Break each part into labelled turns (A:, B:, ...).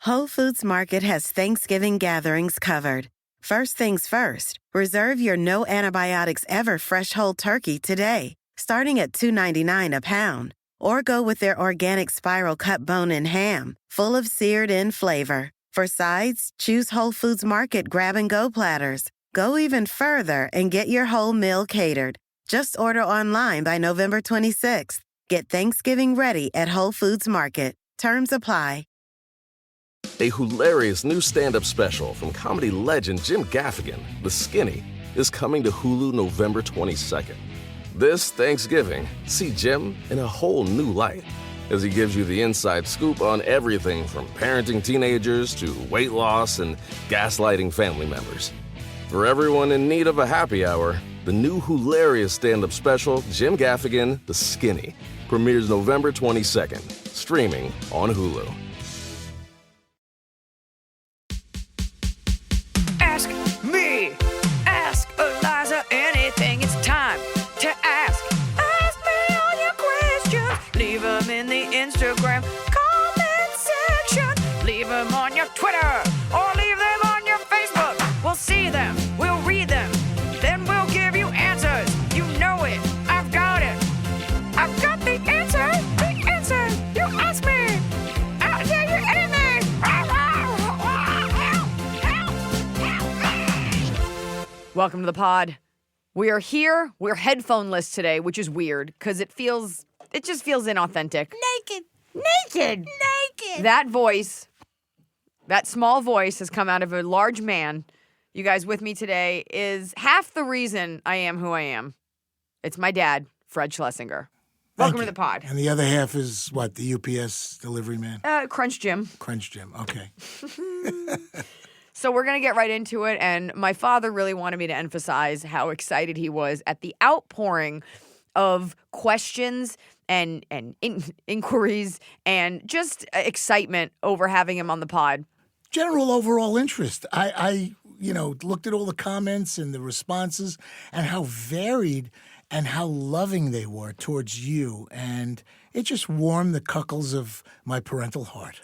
A: Whole Foods Market has Thanksgiving gatherings covered. First things first, reserve your no antibiotics ever fresh whole turkey today, starting at $2.99 a pound. Or go with their organic spiral cut bone-in ham, full of seared-in flavor. For sides, choose Whole Foods Market grab-and-go platters. Go even further and get your whole meal catered. Just order online by November 26th. Get Thanksgiving ready at Whole Foods Market. Terms apply.
B: A hilarious new stand-up special from comedy legend Jim Gaffigan, The Skinny, is coming to Hulu November 22nd. This Thanksgiving, see Jim in a whole new light as he gives you the inside scoop on everything from parenting teenagers to weight loss and gaslighting family members. For everyone in need of a happy hour, the new hilarious stand-up special, Jim Gaffigan, The Skinny, premieres November 22nd, streaming on Hulu.
C: Ask me, ask Iliza anything, it's time to ask. Ask me all your questions, leave them in the Instagram comment section, leave them on your Twitter, or leave them on your Facebook. We'll see them, we'll read them, then we'll give you answers. You know it, I've got it. I've got the answer, you ask me. I'll tell you anything. Welcome to the pod. We are here. We're headphoneless today, which is weird because it just feels inauthentic. Naked. That voice, that small voice has come out of a large man. You guys with me today is half the reason I am who I am. It's my dad, Fred Shlesinger. Welcome to the pod.
D: And the other half is what, the UPS delivery man?
C: Crunch Jim.
D: Crunch Jim, okay.
C: So we're going to get right into it, and my father really wanted me to emphasize how excited he was at the outpouring of questions and inquiries and just excitement over having him on the pod.
D: General overall interest. I looked at all the comments and the responses and how varied and how loving they were towards you, and it just warmed the cuckles of my parental heart.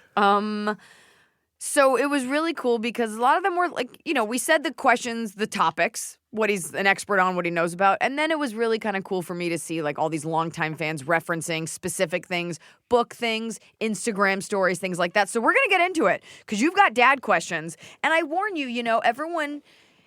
C: So it was really cool because a lot of them were like, we said the questions, the topics, what he's an expert on, what he knows about. And then it was really kind of cool for me to see like all these longtime fans referencing specific things, book things, Instagram stories, things like that. So we're going to get into it because you've got dad questions. And I warn you, everyone,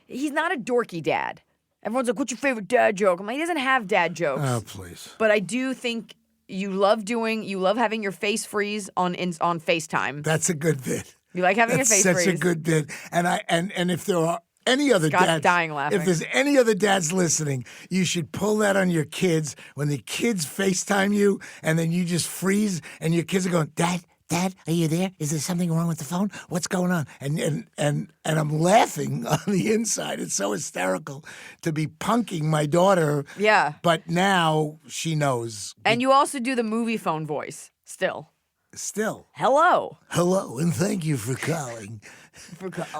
C: he's not a dorky dad. Everyone's like, what's your favorite dad joke? I'm like, he doesn't have dad jokes.
D: Oh, please.
C: But I do think you love having your face freeze on FaceTime.
D: That's a good bit.
C: You like having your face freeze.
D: That's a good bit. And if there are any other
C: Scott's
D: dads,
C: dying laughing.
D: if there's any other dads listening, you should pull that on your kids when the kids FaceTime you, and then you just freeze, and your kids are going, Dad, are you there? Is there something wrong with the phone? What's going on? And I'm laughing on the inside. It's so hysterical to be punking my daughter.
C: Yeah.
D: But now she knows.
C: And you also do the movie phone voice still.
D: Hello,
C: Hello,
D: and thank you for calling.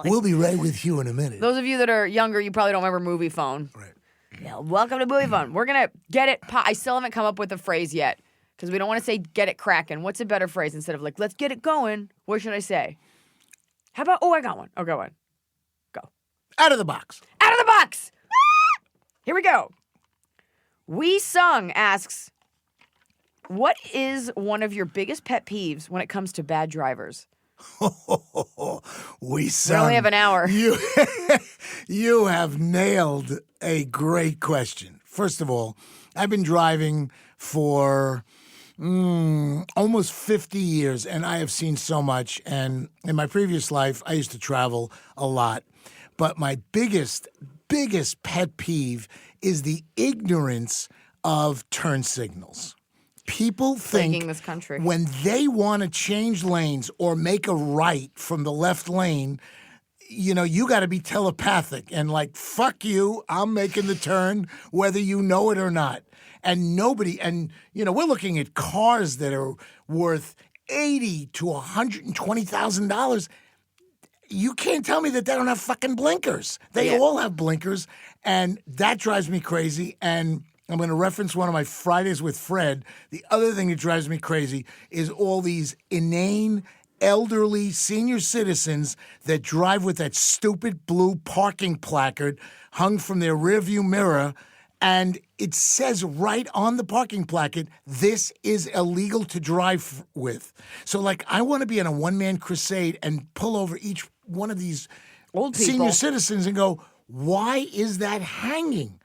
D: We'll be right with you in a minute.
C: Those of you that are younger, you probably don't remember movie phone.
D: Right.
C: Yeah, welcome to movie phone. We're going to get it. I still haven't come up with a phrase yet because we don't want to say get it cracking. What's a better phrase instead of like, let's get it going? What should I say? How about, I got one. Okay, one. Go.
D: Out of the box.
C: Out of the box. Here we go. We Sung asks, what is one of your biggest pet peeves when it comes to bad drivers?
D: We
C: only have an hour.
D: You have nailed a great question. First of all, I've been driving for almost 50 years, and I have seen so much. And in my previous life, I used to travel a lot. But my biggest pet peeve is the ignorance of turn signals. People think
C: this country.
D: When they want to change lanes or make a right from the left lane, you got to be telepathic and like, fuck you, I'm making the turn whether you know it or not. And we're looking at cars that are worth $80,000 to $120,000. You can't tell me that they don't have fucking blinkers. They all have blinkers, and that drives me crazy. And I'm going to reference one of my Fridays with Fred. The other thing that drives me crazy is all these inane elderly senior citizens that drive with that stupid blue parking placard hung from their rearview mirror, and it says right on the parking placard, this is illegal to drive with. So, like, I want to be on a one-man crusade and pull over each one of these
C: Old people.
D: senior citizens and go, why is that hanging?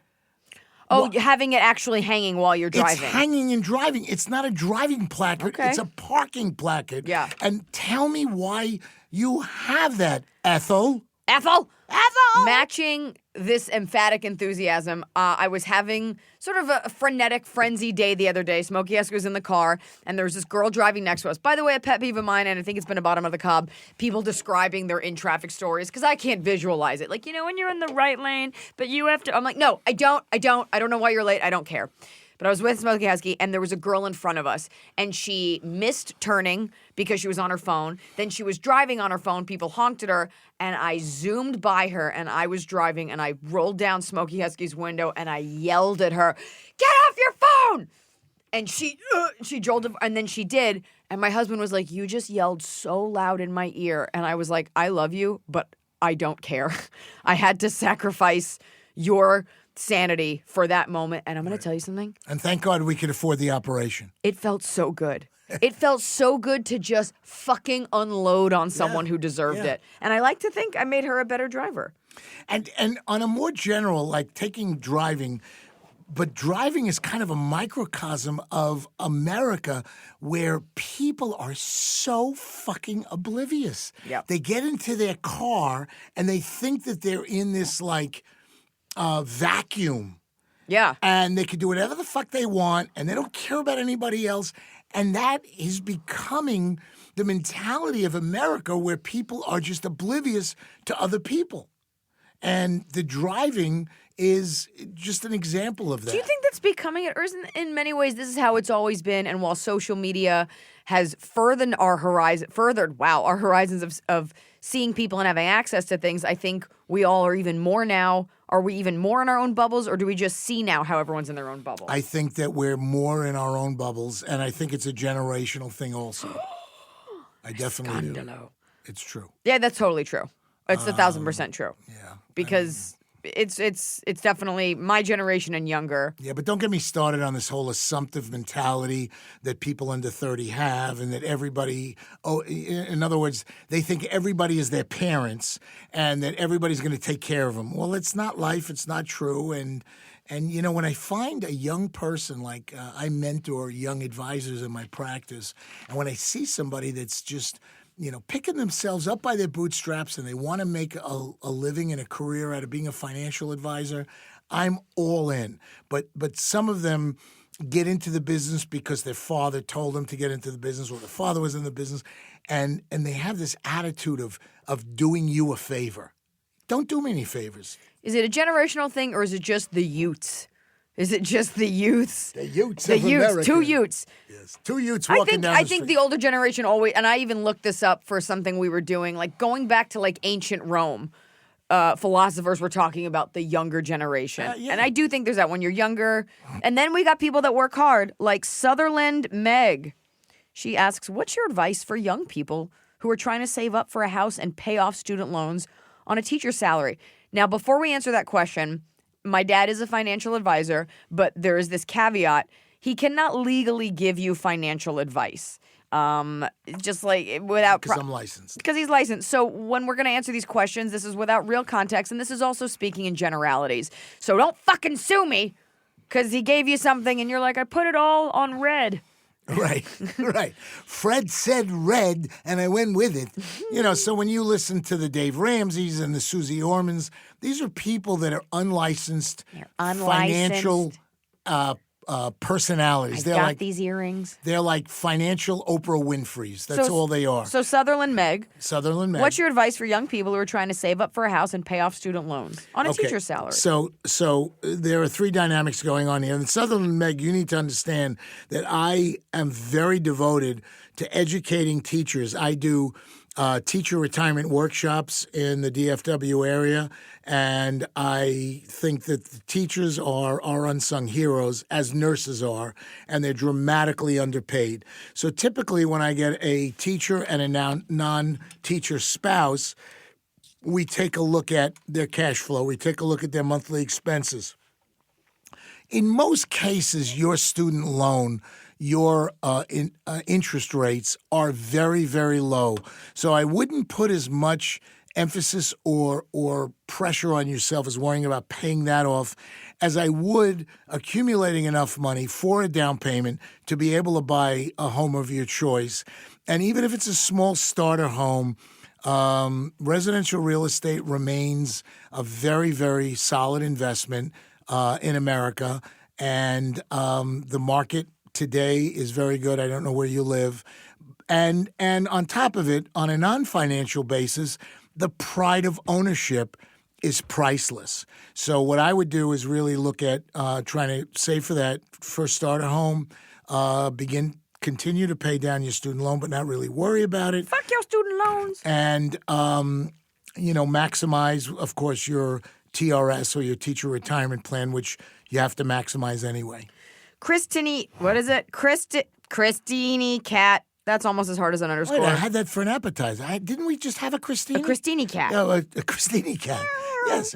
C: Oh, having it actually hanging while you're driving.
D: It's hanging and driving. It's not a driving placard.
C: Okay.
D: It's a parking placard.
C: Yeah.
D: And tell me why you have that, Ethel.
C: Ethel! Matching this emphatic enthusiasm, I was having sort of a frenetic, frenzied day the other day. Smokey Husker was in the car, and there was this girl driving next to us. By the way, a pet peeve of mine, and I think it's been a bottom of the cob, people describing their in-traffic stories, because I can't visualize it. Like, when you're in the right lane, but you have to... I'm like, no, I don't know why you're late. I don't care. But I was with Smokey Husky, and there was a girl in front of us, and she missed turning because she was on her phone. Then she was driving on her phone. People honked at her, and I zoomed by her, and I was driving, and I rolled down Smokey Husky's window, and I yelled at her, "Get off your phone!" And she jolted, and then she did, and my husband was like, "You just yelled so loud in my ear," and I was like, "I love you, but I don't care." I had to sacrifice your sanity for that moment, and I'm going to tell you something.
D: And thank God we could afford the operation.
C: It felt so good. It felt so good to just fucking unload on someone who deserved it. And I like to think I made her a better driver.
D: And on a more general, like taking driving, but driving is kind of a microcosm of America where people are so fucking oblivious.
C: Yep.
D: They get into their car and they think that they're in this like vacuum.
C: Yeah.
D: And they can do whatever the fuck they want, and they don't care about anybody else. And that is becoming the mentality of America, where people are just oblivious to other people. And the driving is just an example of that.
C: Do you think that's becoming it? Or isn't, in many ways, this is how it's always been? And while social media has furthered our horizons of seeing people and having access to things, I think we all are even more now. Are we even more in our own bubbles, or do we just see now how everyone's in their own bubble?
D: I think that we're more in our own bubbles, and I think it's a generational thing also. I definitely do. It's true.
C: Yeah, that's totally true. It's 1,000% true.
D: Yeah.
C: Because it's definitely my generation and younger.
D: Yeah, but don't get me started on this whole assumptive mentality that people under 30 have, and that everybody, in other words, they think everybody is their parents and that everybody's going to take care of them. Well, it's not life. It's not true. And when I find a young person, like I mentor young advisors in my practice, and when I see somebody that's just picking themselves up by their bootstraps and they want to make a living and a career out of being a financial advisor, I'm all in. But some of them get into the business because their father told them to get into the business, or their father was in the business, and they have this attitude of doing you a favor. Don't do me any favors.
C: Is it a generational thing, or is it just the youths? Is it just the youths?
D: The youths
C: of
D: America.
C: Two youths.
D: Yes, two youths walking down the
C: I think
D: street.
C: the older generation always, and I even looked this up for something we were doing, like going back to like ancient Rome. Philosophers were talking about the younger generation.
D: Yeah.
C: And I do think there's that when you're younger. And then we got people that work hard, like Sutherland Meg. She asks, what's your advice for young people who are trying to save up for a house and pay off student loans on a teacher's salary? Now, before we answer that question, my dad is a financial advisor, but there is this caveat. He cannot legally give you financial advice. Just like without...
D: Because I'm licensed.
C: Because he's licensed. So when we're going to answer these questions, this is without real context, and this is also speaking in generalities. So don't fucking sue me because he gave you something and you're like, I put it all on red.
D: Right. Fred said red, and I went with it. So when you listen to the Dave Ramseys and the Susie Ormans, these are people that are unlicensed. Financial personalities.
C: I got these earrings.
D: They're like financial Oprah Winfreys. That's all they are.
C: So Sutherland Meg.
D: What's
C: your advice for young people who are trying to save up for a house and pay off student loans on a teacher's salary?
D: So there are three dynamics going on here. And Sutherland Meg, you need to understand that I am very devoted to educating teachers. I do teacher retirement workshops in the DFW area, and I think that the teachers are our unsung heroes, as nurses are, and they're dramatically underpaid. So typically when I get a teacher and a non-teacher spouse, we take a look at their cash flow. We take a look at their monthly expenses. In most cases, your student loan, your interest rates are very, very low. So I wouldn't put as much emphasis or pressure on yourself as worrying about paying that off as I would accumulating enough money for a down payment to be able to buy a home of your choice. And even if it's a small starter home, residential real estate remains a very, very solid investment in America. And the market today is very good. I don't know where you live. And on top of it, on a non-financial basis, the pride of ownership is priceless. So what I would do is really look at trying to save for that first starter home, continue to pay down your student loan, but not really worry about it.
C: Fuck your student loans.
D: And, maximize, of course, your TRS or your teacher retirement plan, which you have to maximize anyway.
C: Christini, what is it? Christini cat. That's almost as hard as an underscore.
D: Wait, I had that for an appetizer. Didn't we just have a Christini?
C: A Christini cat.
D: Oh, a Christini cat. Yes.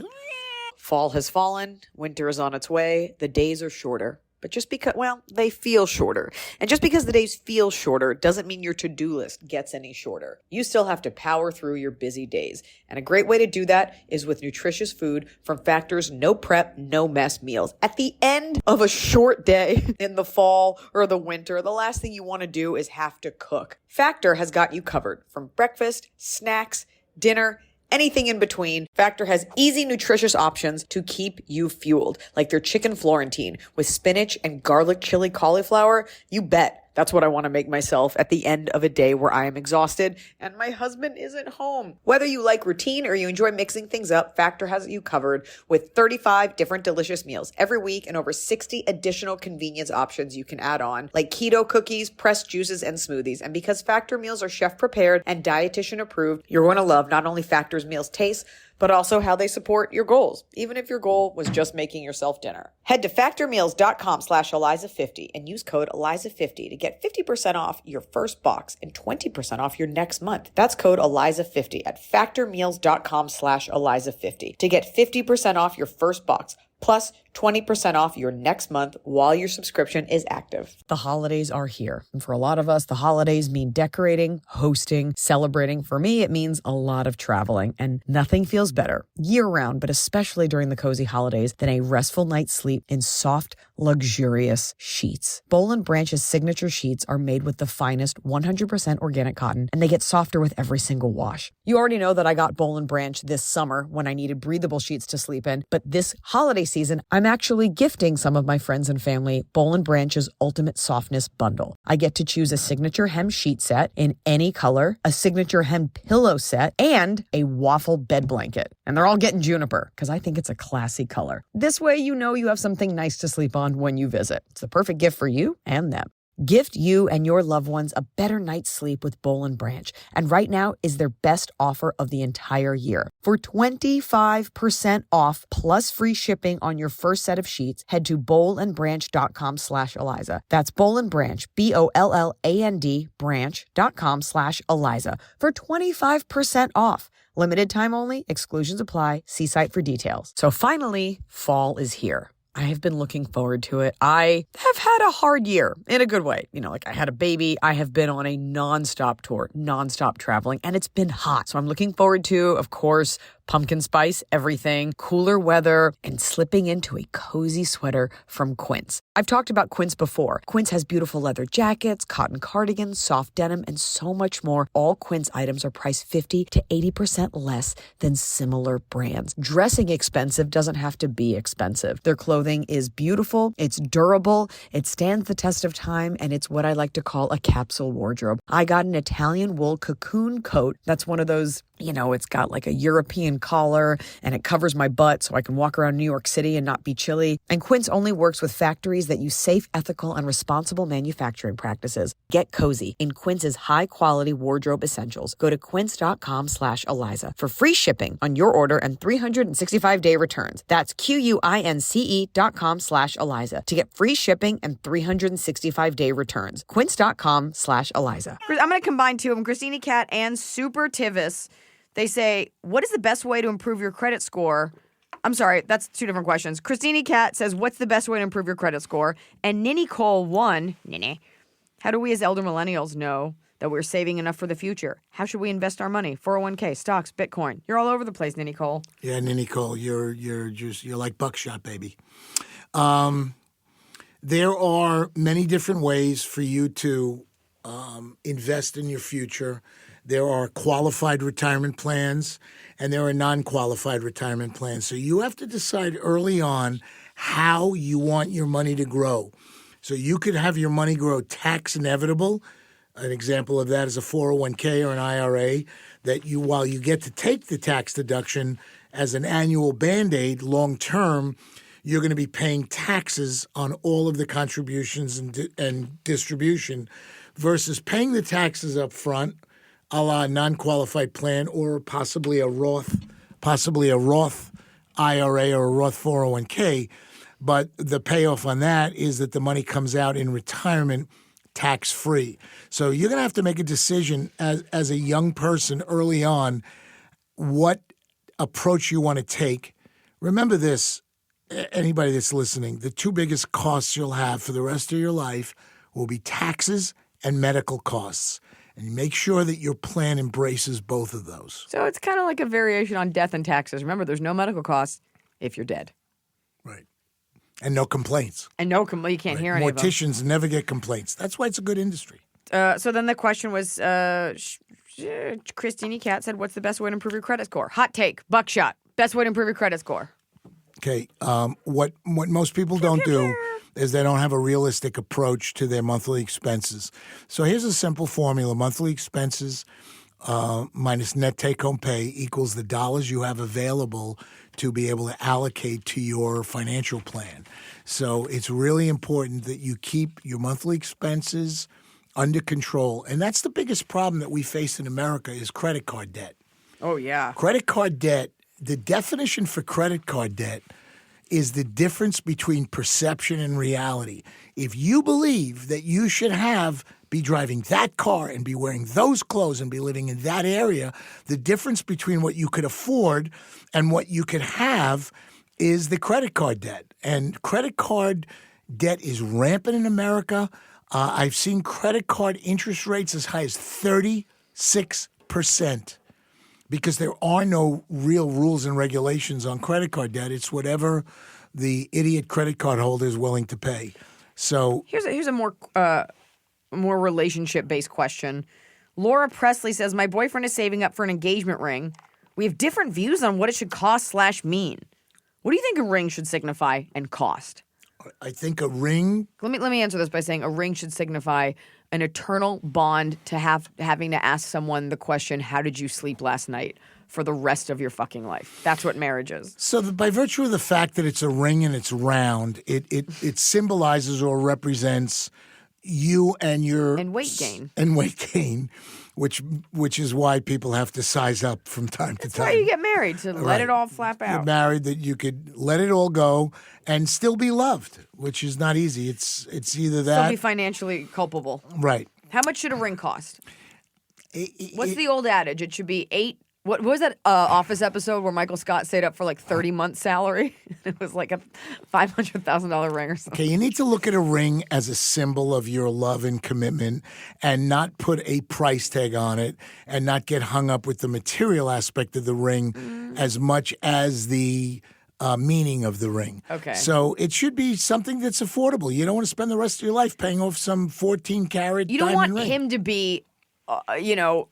E: Fall has fallen. Winter is on its way. The days are shorter. But just because, they feel shorter. And just because the days feel shorter doesn't mean your to-do list gets any shorter. You still have to power through your busy days. And a great way to do that is with nutritious food from Factor's no prep, no mess meals. At the end of a short day in the fall or the winter, the last thing you want to do is have to cook. Factor has got you covered from breakfast, snacks, dinner, anything in between. Factor has easy, nutritious options to keep you fueled, like their chicken Florentine with spinach and garlic chili cauliflower. You bet. That's what I want to make myself at the end of a day where I am exhausted and my husband isn't home. Whether you like routine or you enjoy mixing things up, Factor has you covered with 35 different delicious meals every week and over 60 additional convenience options you can add on, like keto cookies, pressed juices, and smoothies. And because Factor meals are chef prepared and dietitian approved, you're going to love not only Factor's meals taste, but also how they support your goals, even if your goal was just making yourself dinner. Head to factormeals.com/Iliza50 and use code Iliza50 to get 50% off your first box and 20% off your next month. That's code Iliza50 at factormeals.com/Iliza50 to get 50% off your first box, plus 20% off your next month while your subscription is active.
C: The holidays are here. And for a lot of us, the holidays mean decorating, hosting, celebrating. For me, it means a lot of traveling. And nothing feels better year-round, but especially during the cozy holidays, than a restful night's sleep in soft, luxurious sheets. Boll & Branch's signature sheets are made with the finest 100% organic cotton, and they get softer with every single wash. You already know that I got Boll & Branch this summer when I needed breathable sheets to sleep in, but this holiday season, I'm actually gifting some of my friends and family Boll & Branch's Ultimate Softness Bundle. I get to choose a signature hem sheet set in any color, a signature hem pillow set, and a waffle bed blanket. And they're all getting juniper because I think it's a classy color. This way you know you have something nice to sleep on when you visit. It's the perfect gift for you and them. Gift you and your loved ones a better night's sleep with Boll & Branch. And right now is their best offer of the entire year. For 25% off plus free shipping on your first set of sheets, head to bollandbranch.com/Iliza. That's Boll & Branch, BOLLAND branch.com/Iliza for 25% off. Limited time only, exclusions apply. See site for details. So finally, fall is here. I have been looking forward to it. I have had a hard year in a good way. I had a baby. I have been on a nonstop tour, nonstop traveling, and it's been hot. So I'm looking forward to, of course, pumpkin spice, everything, cooler weather, and slipping into a cozy sweater from Quince. I've talked about Quince before. Quince has beautiful leather jackets, cotton cardigans, soft denim, and so much more. All Quince items are priced 50 to 80% less than similar brands. Dressing expensive doesn't have to be expensive. Their clothing is beautiful, it's durable, it stands the test of time, and it's what I like to call a capsule wardrobe. I got an Italian wool cocoon coat. That's one of those, it's got like a European
E: and collar, and it covers my butt so I can walk around New York City and not be chilly. And Quince only works with factories that use safe, ethical, and responsible manufacturing practices. Get cozy in Quince's high-quality wardrobe essentials. Go to quince.com/Iliza for free shipping on your order and 365-day returns. That's QUINCE.com/Iliza to get free shipping and 365-day returns. Quince.com/Iliza.
C: I'm going to combine two of them, Christina Cat and Super Tivis. They say, what is the best way to improve your credit score? I'm sorry, that's two different questions. Christina Cat says, what's the best way to improve your credit score? And Ninny Cole 1, how do we as elder millennials know that we're saving enough for the future? How should we invest our money? 401k, stocks, Bitcoin. You're all over the place, Ninny Cole.
D: Yeah, Ninny Cole, you're like buckshot, baby. There are many different ways for you to invest in your future. There are qualified retirement plans and there are non-qualified retirement plans. So you have to decide early on how you want your money to grow. So you could have your money grow tax inevitable. An example of that is a 401k or an IRA that you, while you get to take the tax deduction as an annual Band-Aid, long term, you're going to be paying taxes on all of the contributions and distribution versus paying the taxes up front, a la non-qualified plan or possibly a Roth IRA or a Roth 401k. But the payoff on that is that the money comes out in retirement tax-free. So you're going to have to make a decision as a young person early on what approach you want to take. Remember this, anybody that's listening, the two biggest costs you'll have for the rest of your life will be taxes and medical costs. And make sure that your plan embraces both of those.
C: So it's kind of like a variation on death and taxes. Remember, there's no medical costs if you're dead.
D: Right. And no complaints.
C: And you can't hear any of them.
D: Morticians never get complaints. That's why it's a good industry.
C: So then the question was, Christine Cat said, what's the best way to improve your credit score? Hot take, buckshot. Best way to improve your credit score.
D: Okay. What most people don't do is they don't have a realistic approach to their monthly expenses. So here's a simple formula. Monthly expenses minus net take-home pay equals the dollars you have available to be able to allocate to your financial plan. So it's really important that you keep your monthly expenses under control. And that's the biggest problem that we face in America is credit card debt.
C: Oh, yeah.
D: Credit card debt, the definition for credit card debt is the difference between perception and reality. If you believe that you should be driving that car and be wearing those clothes and be living in that area, the difference between what you could afford and what you could have is the credit card debt. And credit card debt is rampant in America. I've seen credit card interest rates as high as 36%. Because there are no real rules and regulations on credit card debt. It's whatever the idiot credit card holder is willing to pay. So
C: here's a more relationship-based question. Laura Presley says, my boyfriend is saving up for an engagement ring. We have different views on what it should cost/mean. What do you think a ring should signify and cost?
D: I think a ring.
C: Let me answer this by saying a ring should signify an eternal bond to having to ask someone the question, how did you sleep last night, for the rest of your fucking life. That's what marriage is.
D: So by virtue of the fact that it's a ring and it's round, it symbolizes or represents you and your
C: and weight gain.
D: Which is why people have to size up from time to time.
C: That's why you get married, to let it all flap out.
D: You're married that you could let it all go and still be loved, which is not easy. It's either that.
C: Still be financially culpable.
D: Right.
C: How much should a ring cost? What's the old adage? It should be 8. What was that Office episode where Michael Scott stayed up for like 30 months' salary? It was like a $500,000 ring or something.
D: Okay, you need to look at a ring as a symbol of your love and commitment and not put a price tag on it and not get hung up with the material aspect of the ring as much as the meaning of the ring.
C: Okay.
D: So it should be something that's affordable. You don't want to spend the rest of your life paying off some 14-carat
C: You don't
D: diamond
C: want
D: ring.
C: him to be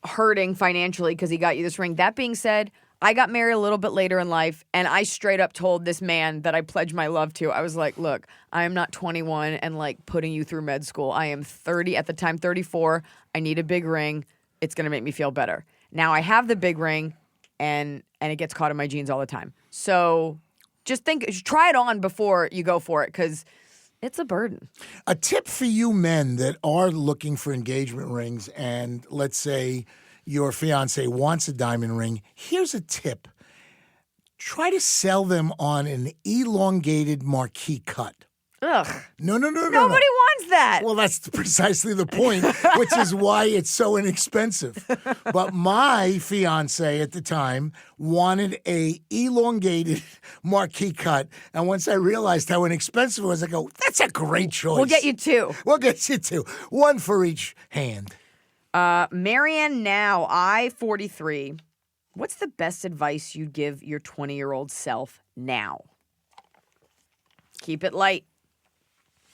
C: hurting financially because he got you this ring. That being said, I got married a little bit later in life, and I straight up told this man that I pledged my love to. I was like, look, I am not 21 and like putting you through med school. I am 30, at the time 34. I need a big ring. It's going to make me feel better. Now I have the big ring, and and it gets caught in my jeans all the time. So just try it on before you go for it, because it's a burden.
D: A tip for you men that are looking for engagement rings, and let's say your fiance wants a diamond ring, here's a tip. Try to sell them on an elongated marquee cut.
C: Ugh.
D: No.
C: Nobody wants that.
D: Well, that's precisely the point, which is why it's so inexpensive. But my fiance at the time wanted a elongated marquee cut, and once I realized how inexpensive it was, I go, that's a great choice.
C: We'll get you two.
D: We'll get you two. One for each hand.
C: Marianne now, I 43. What's the best advice you'd give your 20-year-old self now? Keep it light.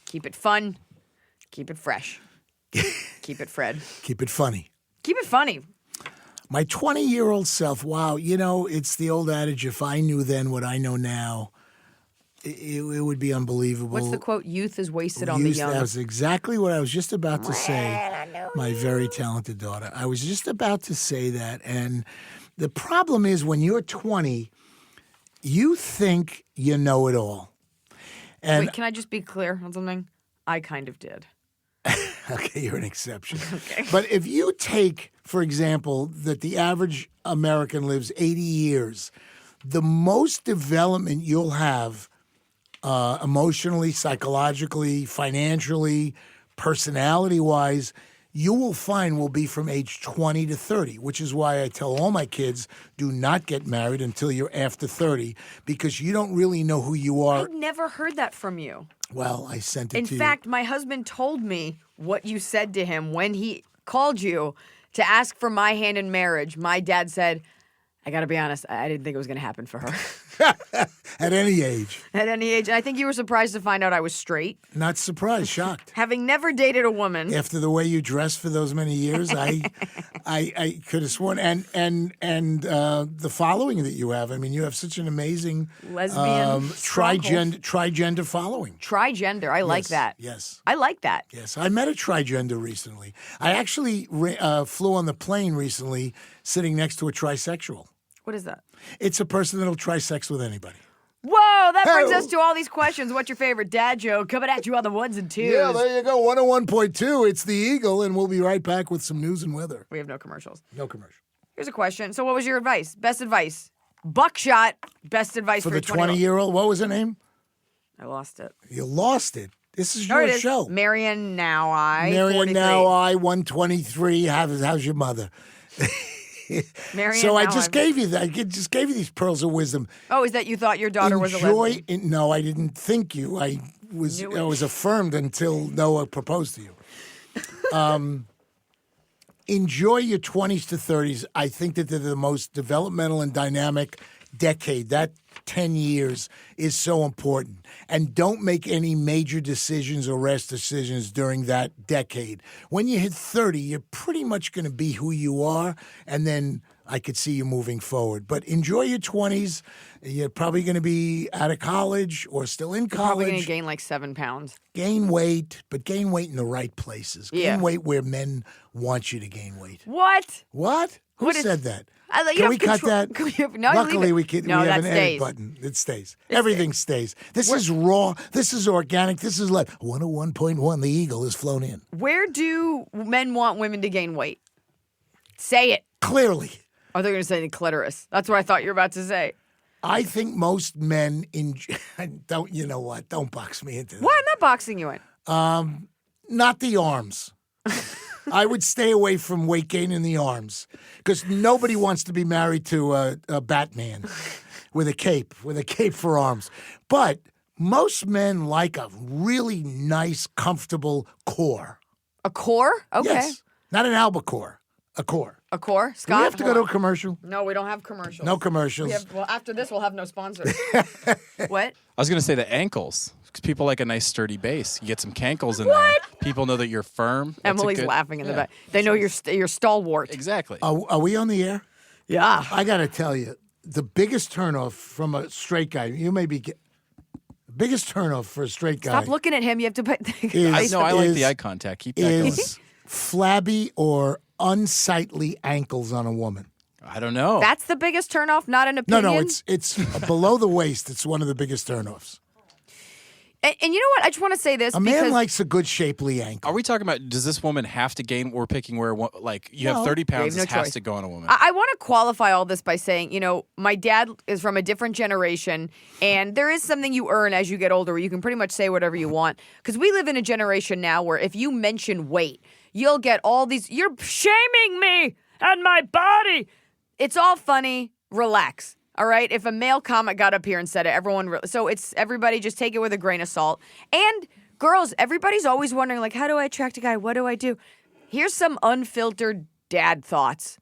C: Keep it fun. Keep it fresh. Keep it Fred.
D: Keep it funny.
C: Keep it funny.
D: My 20-year-old self, wow, it's the old adage, if I knew then what I know now, it would be unbelievable.
C: What's the quote? Youth is wasted on the young.
D: That was exactly what I was just about to say. My very talented daughter. I was just about to say that. And the problem is when you're 20, you think you know it all. And
C: Wait, can I just be clear on something? I kind of did.
D: okay, you're an exception.
C: Okay.
D: But if you take, for example, that the average American lives 80 years, the most development you'll have emotionally, psychologically, financially, personality-wise, you will find will be from age 20 to 30, which is why I tell all my kids, do not get married until you're after 30, because you don't really know who you are.
C: I've never heard that from you.
D: Well, I sent it to you.
C: In fact, my husband told me what you said to him when he called you to ask for my hand in marriage. My dad said, I got to be honest, I didn't think it was going to happen for her.
D: At any age.
C: At any age. And I think you were surprised to find out I was straight.
D: Not surprised, shocked.
C: Having never dated a woman.
D: After the way you dressed for those many years, I could have sworn. And the following that you have. I mean, you have such an amazing
C: lesbian
D: trigender following.
C: Trigender. I like that.
D: Yes.
C: I like that.
D: Yes. I met a trigender recently. I actually flew on the plane recently sitting next to a trisexual.
C: What is that?
D: It's a person that'll try sex with anybody.
C: Whoa, that brings us to all these questions. What's your favorite dad joke? Coming at you on the ones and twos.
D: Yeah, there you go. 101.2. It's the Eagle, and we'll be right back with some news and weather.
C: We have no commercials.
D: No commercial.
C: Here's a question. So what was your advice? Best advice. Buckshot. Best advice for
D: the
C: a
D: 20-year-old. What was her name?
C: I lost it.
D: You lost it. This is your show.
C: Marian Now I.
D: Marian
C: 43.
D: Now I 123. How's your mother?
C: Marian
D: so I
C: Now
D: just gave you that. I just gave you these pearls of wisdom.
C: Oh, is that you thought your daughter was a lesbian?
D: No, I didn't think you. I was affirmed until Noah proposed to you. Enjoy your 20s to 30s. I think that they're the most developmental and dynamic decade. That 10 years is so important. And don't make any major decisions or rash decisions during that decade. When you hit 30, you're pretty much going to be who you are, and then I could see you moving forward. But enjoy your 20s. You're probably going to be out of college or still in college.
C: Probably going to gain like 7 pounds.
D: Gain weight, but gain weight in the right places.
C: Yeah.
D: Gain weight where men want you to gain weight.
C: What?
D: What? Who
C: What
D: said that?
C: Can
D: we cut that?
C: No,
D: Luckily, we have
C: that
D: an edit button. It stays. Everything stays. This is raw. This is organic. This is live. 101.1, the Eagle has flown in.
C: Where do men want women to gain weight? Say it.
D: Clearly.
C: Oh, they're going to say the clitoris. That's what I thought you were about to say.
D: I think most men don't, you know what? Don't box me into that.
C: Why? I'm not boxing you in.
D: Not the arms. I would stay away from weight gain in the arms because nobody wants to be married to a Batman with a cape for arms. But most men like a really nice, comfortable core.
C: A core? Okay.
D: Yes. Not an albacore, a core.
C: A core?
D: Do
C: Scott?
D: we have to go to a commercial?
C: No, we don't have commercials.
D: No commercials.
C: Well, after this, we'll have no sponsors. What?
F: I was going to say the ankles, because people like a nice sturdy base. You get some cankles in there. People know that you're firm. That's
C: Emily's laughing in the back. They know you're stalwart.
F: Exactly.
D: Are we on the air?
C: Yeah.
D: I got to tell you, the biggest turnoff from a straight guy, you may be biggest turnoff for a straight guy.
C: Stop looking at him. You have to put.
F: I like the eye contact. Keep that going.
D: Is flabby or unsightly ankles on a woman.
F: I don't know.
C: That's the biggest turnoff, not an opinion?
D: No, it's below the waist. It's one of the biggest turnoffs.
C: And you know what? I just want to say this.
D: A man likes a good shapely ankle.
F: Are we talking about, does this woman have to gain? We're picking where, like, you have 30 pounds,
C: no
F: this has
C: choice.
F: to go on a woman.
C: I want to qualify all this by saying, my dad is from a different generation, and there is something you earn as you get older where you can pretty much say whatever you want. Because we live in a generation now where if you mention weight, you'll get all these, you're shaming me and my body. It's all funny. Relax. All right? If a male comic got up here and said it, so it's everybody just take it with a grain of salt. And girls, everybody's always wondering, like, how do I attract a guy? What do I do? Here's some unfiltered dad thoughts.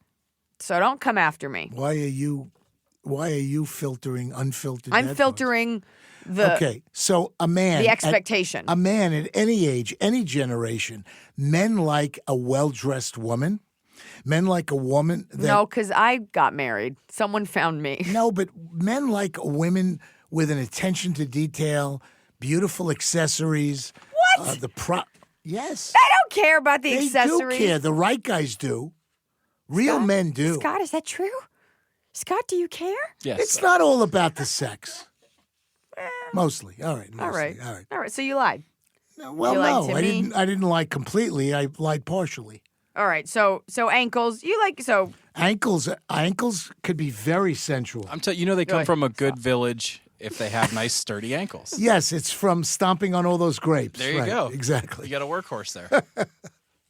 C: So don't come after me.
D: Why are you filtering unfiltered?
C: I'm filtering the
D: Okay, so a man,
C: the expectation.
D: a man at any age, any generation, men like a well-dressed woman. Men like a woman that
C: No, because I got married. Someone found me.
D: No, but men like women with an attention to detail, beautiful accessories.
C: What?
D: Yes.
C: I don't care about the
D: They
C: accessories.
D: do care. The right guys do. Real men do.
C: Scott, is that true? Scott, do you care?
F: Yes.
D: It's not all about the sex. Mostly. All right.
C: All right.
D: All right.
C: All right. So you lied.
D: No, well,
C: You lied
D: no,
C: to
D: I
C: me?
D: didn't. I didn't lie completely. I lied partially.
C: All right. So ankles. You like so.
D: Ankles could be very sensual.
F: I'm telling you, they come
C: Really?
F: from a good village if they have nice, sturdy ankles.
D: Yes, it's from stomping on all those grapes.
F: There you
D: Right,
F: go.
D: Exactly.
F: You got a workhorse there.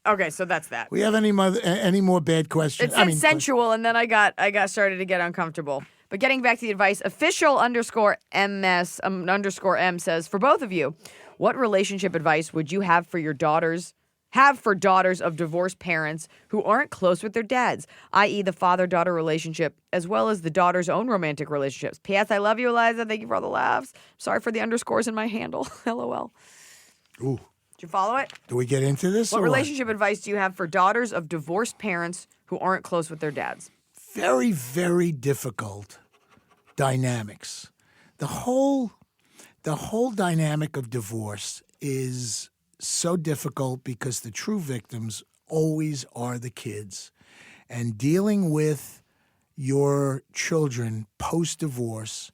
C: Okay. So that's that.
D: We have any more bad questions?
C: It said sensual, and then I got started to get uncomfortable. But getting back to the advice, official _MS _M says, for both of you, what relationship advice would you have for daughters of divorced parents who aren't close with their dads, i.e. the father-daughter relationship, as well as the daughter's own romantic relationships? P.S. I love you, Iliza. Thank you for all the laughs. Sorry for the underscores in my handle. LOL.
D: Ooh.
C: Did you follow it?
D: Do we get into this?
C: What
D: or
C: relationship advice do you have for daughters of divorced parents who aren't close with their dads?
D: Very, very difficult dynamics. The whole dynamic of divorce is so difficult because the true victims always are the kids. And dealing with your children post-divorce,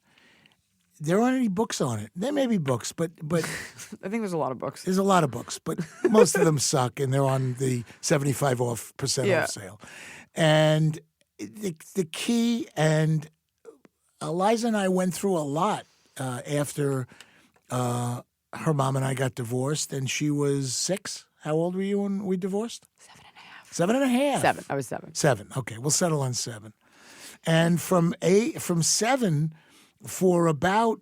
D: there aren't any books on it. There may be books, but
C: I think there's a lot of books.
D: there's a lot of books, but most of them suck, and they're on the 75% off sale. And the key, and Iliza and I went through a lot after her mom and I got divorced, and she was 6. How old were you when we divorced? 7.5. 7.5.
C: 7. I was 7.
D: 7. Okay, we'll settle on 7. And from 7 for about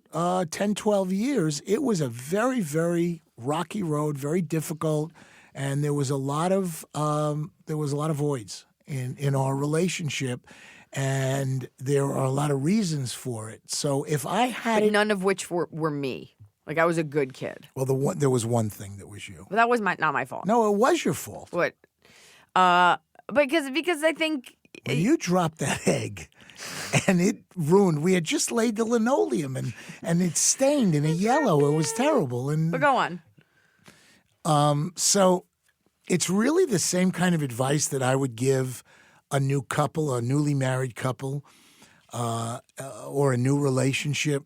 D: 10, 12 years, it was a very, very rocky road, very difficult, and there was a lot of voids in our relationship, and there are a lot of reasons for it. So if I had
C: But
D: it,
C: none of which were me. Like, I was a good kid.
D: well, there was one thing that was you.
C: But that was not my fault.
D: No, it was your fault.
C: What? Because I think
D: When you dropped that egg, and it ruined. We had just laid the linoleum, and it stained in a yellow. It was terrible.
C: But go on.
D: So it's really the same kind of advice that I would give a new couple, a newly married couple, or a new relationship.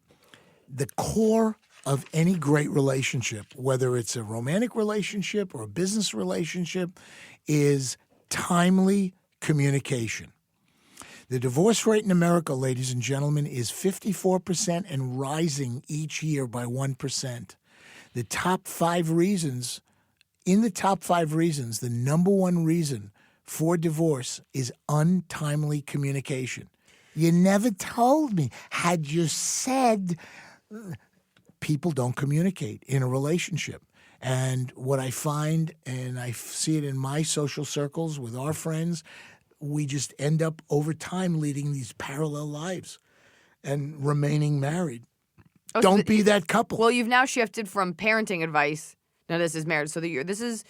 D: The core of any great relationship, whether it's a romantic relationship or a business relationship, is timely communication. The divorce rate in America, ladies and gentlemen, is 54% and rising each year by 1%. The top 5 reasons, the number one reason for divorce is untimely communication. You never told me. Had you said, people don't communicate in a relationship. And what I find, and I see it in my social circles with our friends, we just end up over time leading these parallel lives and remaining married. Don't be that couple.
C: Well, you've now shifted from parenting advice. Now this is marriage. So this is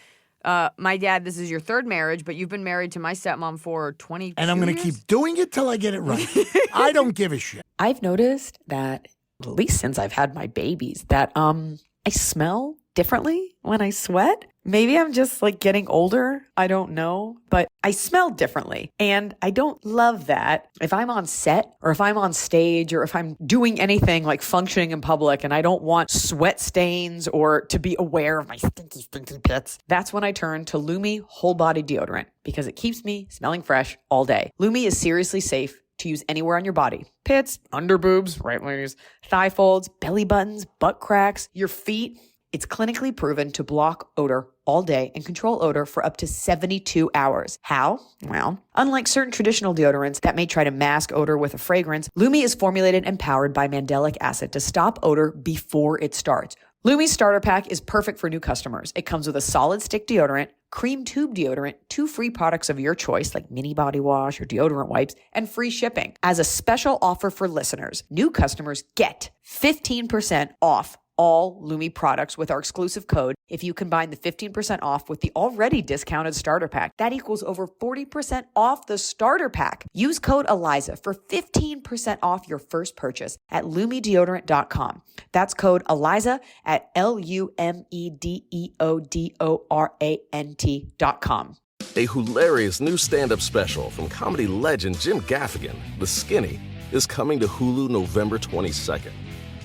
C: my dad. This is your 3rd marriage, but you've been married to my stepmom for 22
D: and I'm going to
C: years?
D: keep doing it till I get it right. I don't give a shit.
E: I've noticed that, at least since I've had my babies, that I smell differently when I sweat. Maybe I'm just like getting older. I don't know, but I smell differently. And I don't love that. If I'm on set or if I'm on stage or if I'm doing anything like functioning in public and I don't want sweat stains or to be aware of my stinky, stinky pits, that's when I turn to Lumi Whole Body Deodorant because it keeps me smelling fresh all day. Lumi is seriously safe to use anywhere on your body. Pits, under boobs, right ladies, thigh folds, belly buttons, butt cracks, your feet. It's clinically proven to block odor all day and control odor for up to 72 hours. How? Well, unlike certain traditional deodorants that may try to mask odor with a fragrance, Lumi is formulated and powered by mandelic acid to stop odor before it starts. Lumi's starter pack is perfect for new customers. It comes with a solid stick deodorant, cream tube deodorant, 2 free products of your choice like mini body wash or deodorant wipes, and free shipping. As a special offer for listeners, new customers get 15% off all Lumi products with our exclusive code if you combine the 15% off with the already discounted starter pack. That equals over 40% off the starter pack. Use code Iliza for 15% off your first purchase at LumiDeodorant.com. That's code Iliza at LumiDeodorant.com.
B: A hilarious new stand-up special from comedy legend Jim Gaffigan, The Skinny, is coming to Hulu November 22nd.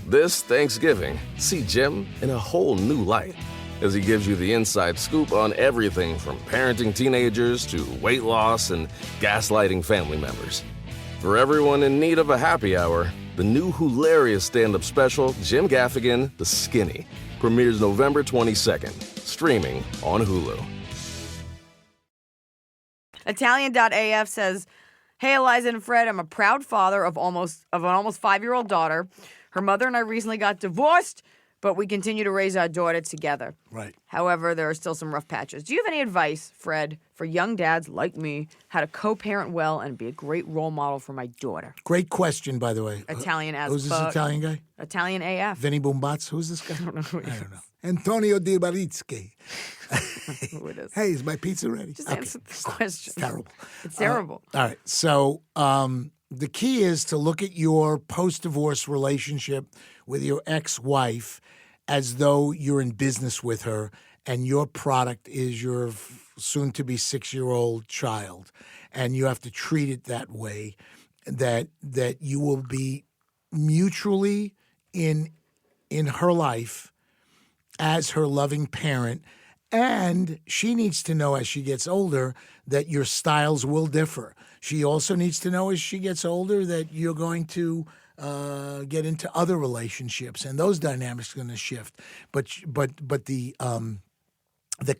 B: This Thanksgiving, see Jim in a whole new light as he gives you the inside scoop on everything from parenting teenagers to weight loss and gaslighting family members. For everyone in need of a happy hour, the new hilarious stand-up special, Jim Gaffigan, The Skinny, premieres November 22nd, streaming on Hulu.
C: Italian.af says, "Hey, Iliza and Fred, I'm a proud father of an almost 5-year-old daughter. Her mother and I recently got divorced, but we continue to raise our daughter together.
D: Right.
C: However, there are still some rough patches. Do you have any advice, Fred, for young dads like me, how to co-parent well and be a great role model for my daughter?"
D: Great question, by the way.
C: Italian as
D: Who's this
C: fuck.
D: Italian guy?
C: Italian AF.
D: Vinny Boombatz? Who's this guy?
C: I don't know who he
D: I don't know. Antonio Di Baritsky.
C: who it is.
D: Hey, is my pizza ready?
C: Just
D: Okay.
C: answer the question.
D: It's terrible.
C: It's terrible.
D: All right. So the key is to look at your post-divorce relationship with your ex-wife as though you're in business with her and your product is your soon-to-be 6-year-old child. And you have to treat it that way, that you will be mutually in her life as her loving parent. And she needs to know as she gets older that your styles will differ. She also needs to know as she gets older that you're going to get into other relationships, and those dynamics are going to shift. But the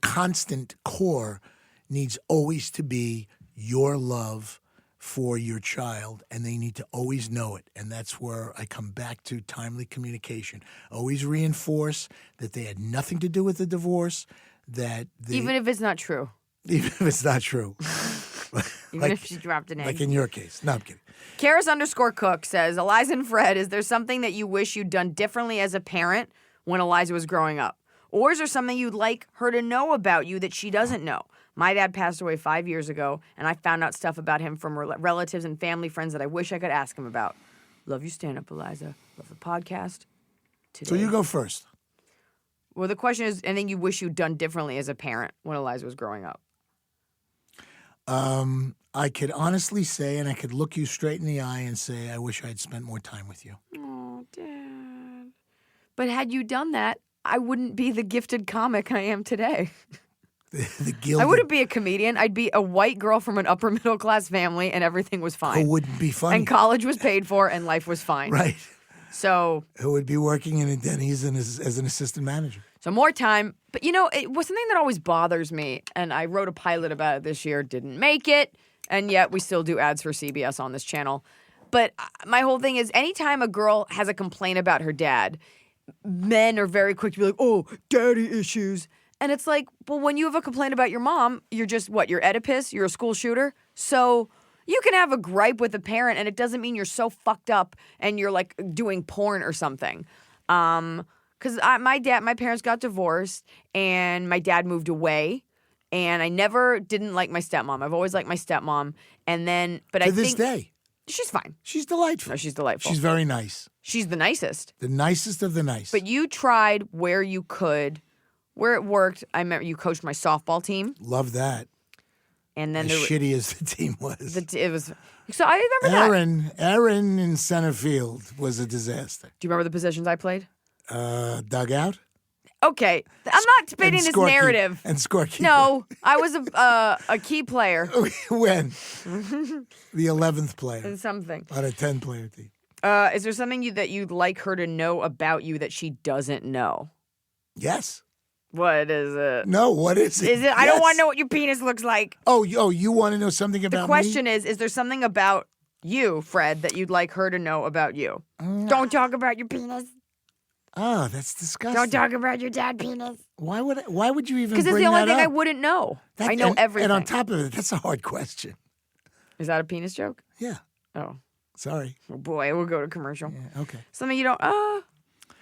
D: constant core needs always to be your love for your child, and they need to always know it. And that's where I come back to timely communication. Always reinforce that they had nothing to do with the divorce.
C: Even if it's not true.
D: Even if it's not true.
C: Even if she dropped an egg.
D: Like in your case. No, I'm kidding.
C: Karis_Cook says, "Iliza and Fred, is there something that you wish you'd done differently as a parent when Iliza was growing up? Or is there something you'd like her to know about you that she doesn't know? My dad passed away 5 years ago, and I found out stuff about him from relatives and family friends that I wish I could ask him about. Love you stand-up, Iliza. Love the podcast. Today."
D: So you go first.
C: Well, the question is, anything you wish you'd done differently as a parent when Iliza was growing up?
D: I could honestly say, and I could look you straight in the eye and say, I wish I'd spent more time with you.
C: Oh, Dad. But had you done that, I wouldn't be the gifted comic I am today.
D: The gilded,
C: I wouldn't be a comedian. I'd be a white girl from an upper middle class family, and everything was fine.
D: who wouldn't be funny.
C: And college was paid for, and life was fine.
D: Right.
C: So
D: Who would be working in a Denny's as an assistant manager.
C: more time. But, it was something that always bothers me, and I wrote a pilot about it this year, didn't make it, and yet we still do ads for CBS on this channel. But my whole thing is, anytime a girl has a complaint about her dad, men are very quick to be like, "Oh, daddy issues." And it's like, well, when you have a complaint about your mom, you're just, you're Oedipus, you're a school shooter. So you can have a gripe with a parent, and it doesn't mean you're so fucked up and you're, like, doing porn or something. Because my parents got divorced, and my dad moved away, and I never didn't like my stepmom. I've always liked my stepmom. And then, but I think...
D: To this day.
C: She's fine.
D: She's delightful.
C: No, she's delightful.
D: She's very nice.
C: She's the nicest.
D: The nicest of the nice.
C: But you tried where you could where it worked, I remember you coached my softball team.
D: Love that.
C: And then
D: As shitty as the team was.
C: it was. So I remember that.
D: Aaron in center field was a disaster.
C: Do you remember the positions I played?
D: Dugout?
C: Okay. I'm not spinning this narrative.
D: And scorekeeper.
C: No, I was a key player.
D: When? The 11th player.
C: In something.
D: On a 10-player team.
C: Is there something that you'd like her to know about you that she doesn't know?
D: Yes.
C: What is it?
D: No, what is it?
C: Is it? I don't want to know what your penis looks like.
D: Oh, you want to know something about me?
C: The question is there something about you, Fred, that you'd like her to know about you? Don't talk about your penis.
D: Oh, that's disgusting.
C: Don't talk about your dad penis.
D: Why would you even bring that up?
C: Because it's the only thing I wouldn't know. I know everything.
D: And on top of it, that's a hard question.
C: Is that a penis joke?
D: Yeah.
C: Oh.
D: Sorry.
C: Oh boy, we'll go to commercial.
D: Yeah, okay.
C: Something you don't. I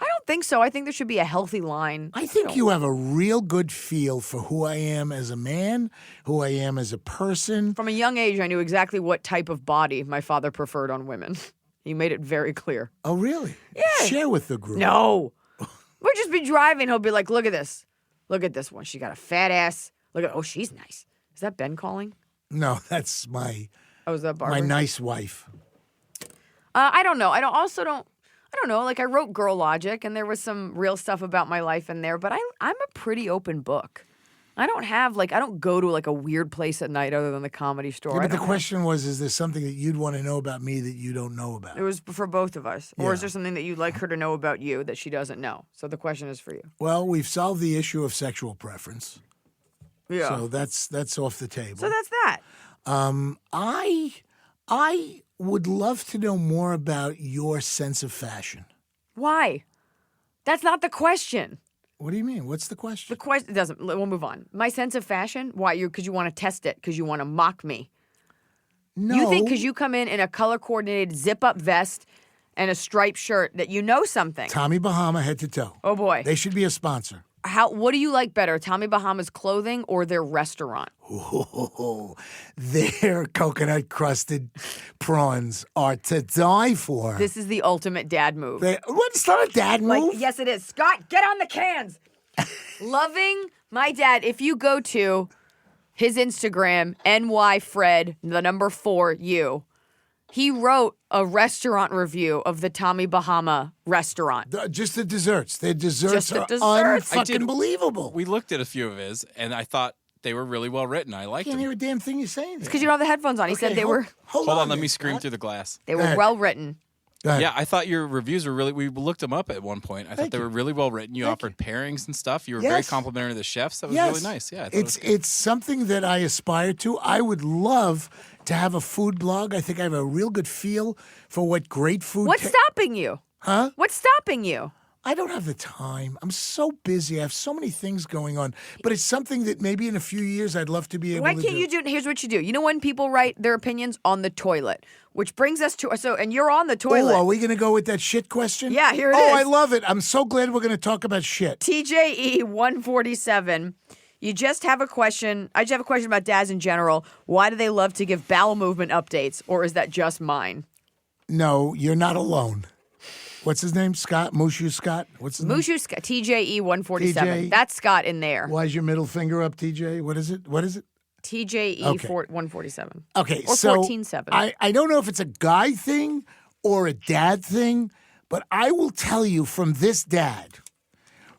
C: don't think so. I think there should be a healthy line.
D: I think you have a real good feel for who I am as a man, who I am as a person.
C: From a young age, I knew exactly what type of body my father preferred on women. He made it very clear.
D: Oh, really?
C: Yeah.
D: Share with the group.
C: No. We'll just be driving. He'll be like, look at this. Look at this one. She got a fat ass. Oh, she's nice. Is that Ben calling?
D: No, that's my
C: is that Barbara?
D: my nice wife.
C: I don't know. I don't know. Like I wrote Girl Logic, and there was some real stuff about my life in there. But I'm a pretty open book. I don't go to like a weird place at night other than the Comedy Store.
D: Yeah, but the question was, is there something that you'd want to know about me that you don't know about?
C: It was for both of us. Or is there something that you'd like her to know about you that she doesn't know? So the question is for you.
D: Well, we've solved the issue of sexual preference.
C: Yeah.
D: So that's off the table.
C: So that's that.
D: I would love to know more about your sense of fashion.
C: Why? That's not the question.
D: What do you mean? What's the question?
C: The question doesn't. We'll move on. My sense of fashion? Why? Because you want to test it? Because you want to mock me?
D: No.
C: You think because you come in a color-coordinated zip-up vest and a striped shirt that you know something?
D: Tommy Bahama head to toe.
C: Oh boy.
D: They should be a sponsor.
C: What do you like better, Tommy Bahama's clothing or their restaurant?
D: Oh, their coconut-crusted prawns are to die for.
C: This is the ultimate dad move.
D: It's not a dad move.
C: Yes, it is. Scott, get on the cans. Loving my dad. If you go to his Instagram, NYFred, the number 4U, he wrote a restaurant review of the Tommy Bahama restaurant.
D: Just the desserts. Their desserts are unfucking believable.
F: We looked at a few of his, and I thought they were really well written. I liked
D: I can't
F: them.
D: hear a damn thing you're saying.
C: It's because you don't have the headphones on. He said they were.
D: Hold
F: on, let me scream through the glass.
C: They were well written.
F: Yeah, I thought your reviews were really. We looked them up at one point. I thought they were really well written. You offered pairings and stuff. You were very complimentary to the chefs. That was really nice. Yeah,
D: it's something that I aspire to. I would love to have a food blog. I think I have a real good feel for what great food.
C: What's stopping you?
D: Huh?
C: What's stopping you?
D: I don't have the time. I'm so busy. I have so many things going on. But it's something that maybe in a few years I'd love to be able to do.
C: Why can't you do? Here's what you do. You know when people write their opinions on the toilet, which brings us to and you're on the toilet.
D: Oh, are we going to go with that shit question?
C: Yeah, here it is.
D: Oh, I love it. I'm so glad we're going to talk about shit.
C: TJE 147. You just have a question. I just have a question about dads in general. Why do they love to give bowel movement updates, or is that just mine?
D: No, you're not alone. What's his name? Scott? Mushu Scott? What's his name?
C: Mushu Scott. TJE 147.
D: TJ.
C: That's Scott in there.
D: Why is your middle finger up, TJ? What is it?
C: TJE 147.
D: Okay,
C: or
D: so
C: 14.7.
D: I don't know if it's a guy thing or a dad thing, but I will tell you from this dad,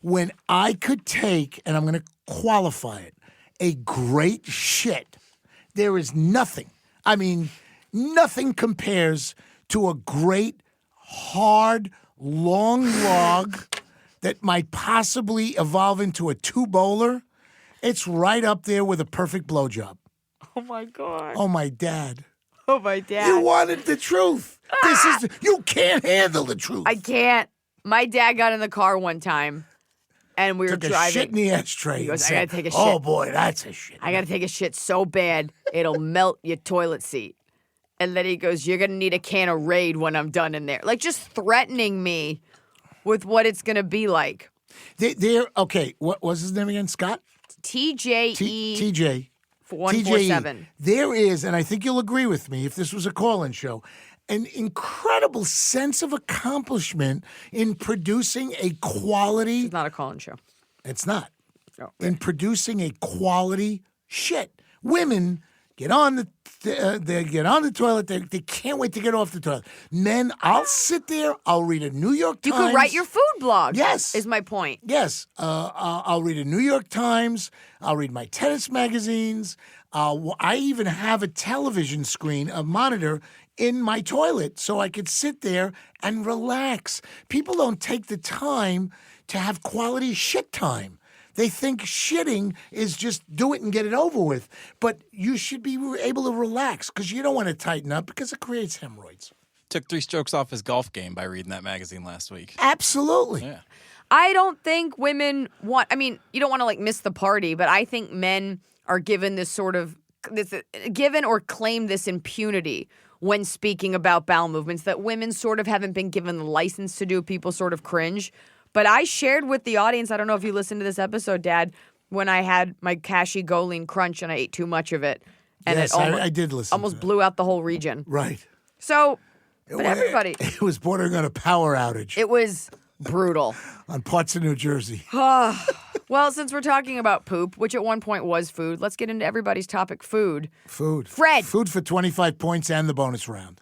D: when I could take, and I'm going to qualify it, a great shit, there is nothing. I mean, nothing compares to a great, hard, long log that might possibly evolve into a two-bowler. It's right up there with a perfect blowjob.
C: Oh, my God.
D: Oh, my dad.
C: Oh, my dad.
D: You wanted the truth. You can't handle the truth.
C: I can't. My dad got in the car one time, and we were
D: Took
C: driving.
D: a shit in the ashtray.
C: He goes,
D: and
C: I gotta take a shit.
D: Oh, boy, that's a shit.
C: I gotta take a shit so bad, it'll melt your toilet seat. And then he goes, you're gonna need a can of Raid when I'm done in there. Like, just threatening me with what it's gonna be like.
D: Okay, what was his name again? Scott?
C: TJE.
D: TJ.
C: 147.
D: There is, and I think you'll agree with me if this was a call-in show, an incredible sense of accomplishment in producing a quality.
C: It's not a call-in show.
D: It's not. in producing a quality shit. Women get on they get on the toilet. They can't wait to get off the toilet. Men, I'll sit there. I'll read a New York Times.
G: You could write your food blog.
D: Yes.
G: Is my point.
D: Yes. I'll read a New York Times. I'll read my tennis magazines. I even have a television screen, a monitor in my toilet so I could sit there and relax. People don't take the time to have quality shit time. They think shitting is just do it and get it over with. But you should be able to relax because you don't want to tighten up because it creates hemorrhoids.
F: Took 3 strokes off his golf game by reading that magazine last week.
D: Absolutely.
F: Yeah.
G: I don't think women want, I mean, you don't want to like miss the party, but I think men are given this sort of, given or claim this impunity when speaking about bowel movements that women sort of haven't been given the license to do. People sort of cringe. But I shared with the audience, I don't know if you listened to this episode, Dad, when I had my Kashi Goleen crunch and I ate too much of it. And
D: yes,
G: it almost,
D: I did listen.
G: Almost blew out the whole region.
D: Right.
G: So, but everybody.
D: It was bordering on a power outage.
G: It was brutal.
D: On parts of New Jersey.
G: Well, since we're talking about poop, which at one point was food, let's get into everybody's topic, food.
D: Food.
G: Fred.
D: Food for 25 points and the bonus round.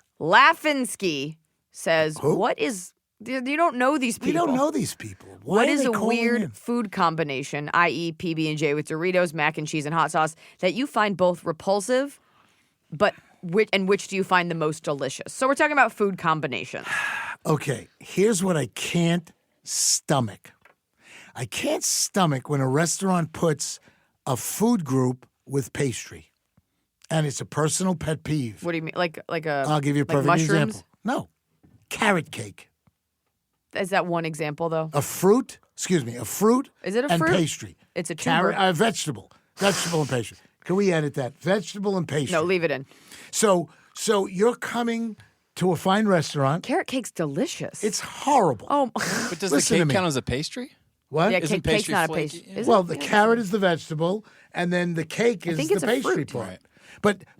G: Laffinsky says,
D: Who?
G: what is... You don't know these people.
D: We don't know these people. Why
G: What
D: are
G: is
D: they
G: a
D: calling
G: weird
D: in?
G: food combination, i.e. PB&J with Doritos, mac and cheese, and hot sauce, that you find both repulsive, but which do you find the most delicious? So we're talking about food combinations.
D: Okay, here's what I can't stomach. I can't stomach when a restaurant puts a food group with pastry. And it's a personal pet peeve.
G: What do you mean? Like a
D: I'll give you a
G: like
D: perfect
G: mushrooms?
D: example. No. Carrot cake.
G: Is that one example, though?
D: A fruit
G: Is it a
D: and
G: fruit?
D: pastry.
G: It's a
D: Carrot,
G: tuber.
D: Vegetable and pastry. Can we edit that? Vegetable and pastry.
G: No, leave it in.
D: So you're coming to a fine restaurant.
G: Carrot cake's delicious.
D: It's horrible.
G: Oh,
F: But does
D: Listen
F: the
D: to
F: cake
D: me.
F: count as a pastry?
D: What?
G: yeah,
F: Isn't
G: cake's
F: pastry
G: not a
F: flaky?
G: pastry. Is
D: Well,
G: it?
D: the
G: Yeah,
D: carrot is the vegetable, and then the cake is
G: think
D: the
G: it's a
D: pastry
G: fruit.
D: part.
F: Right.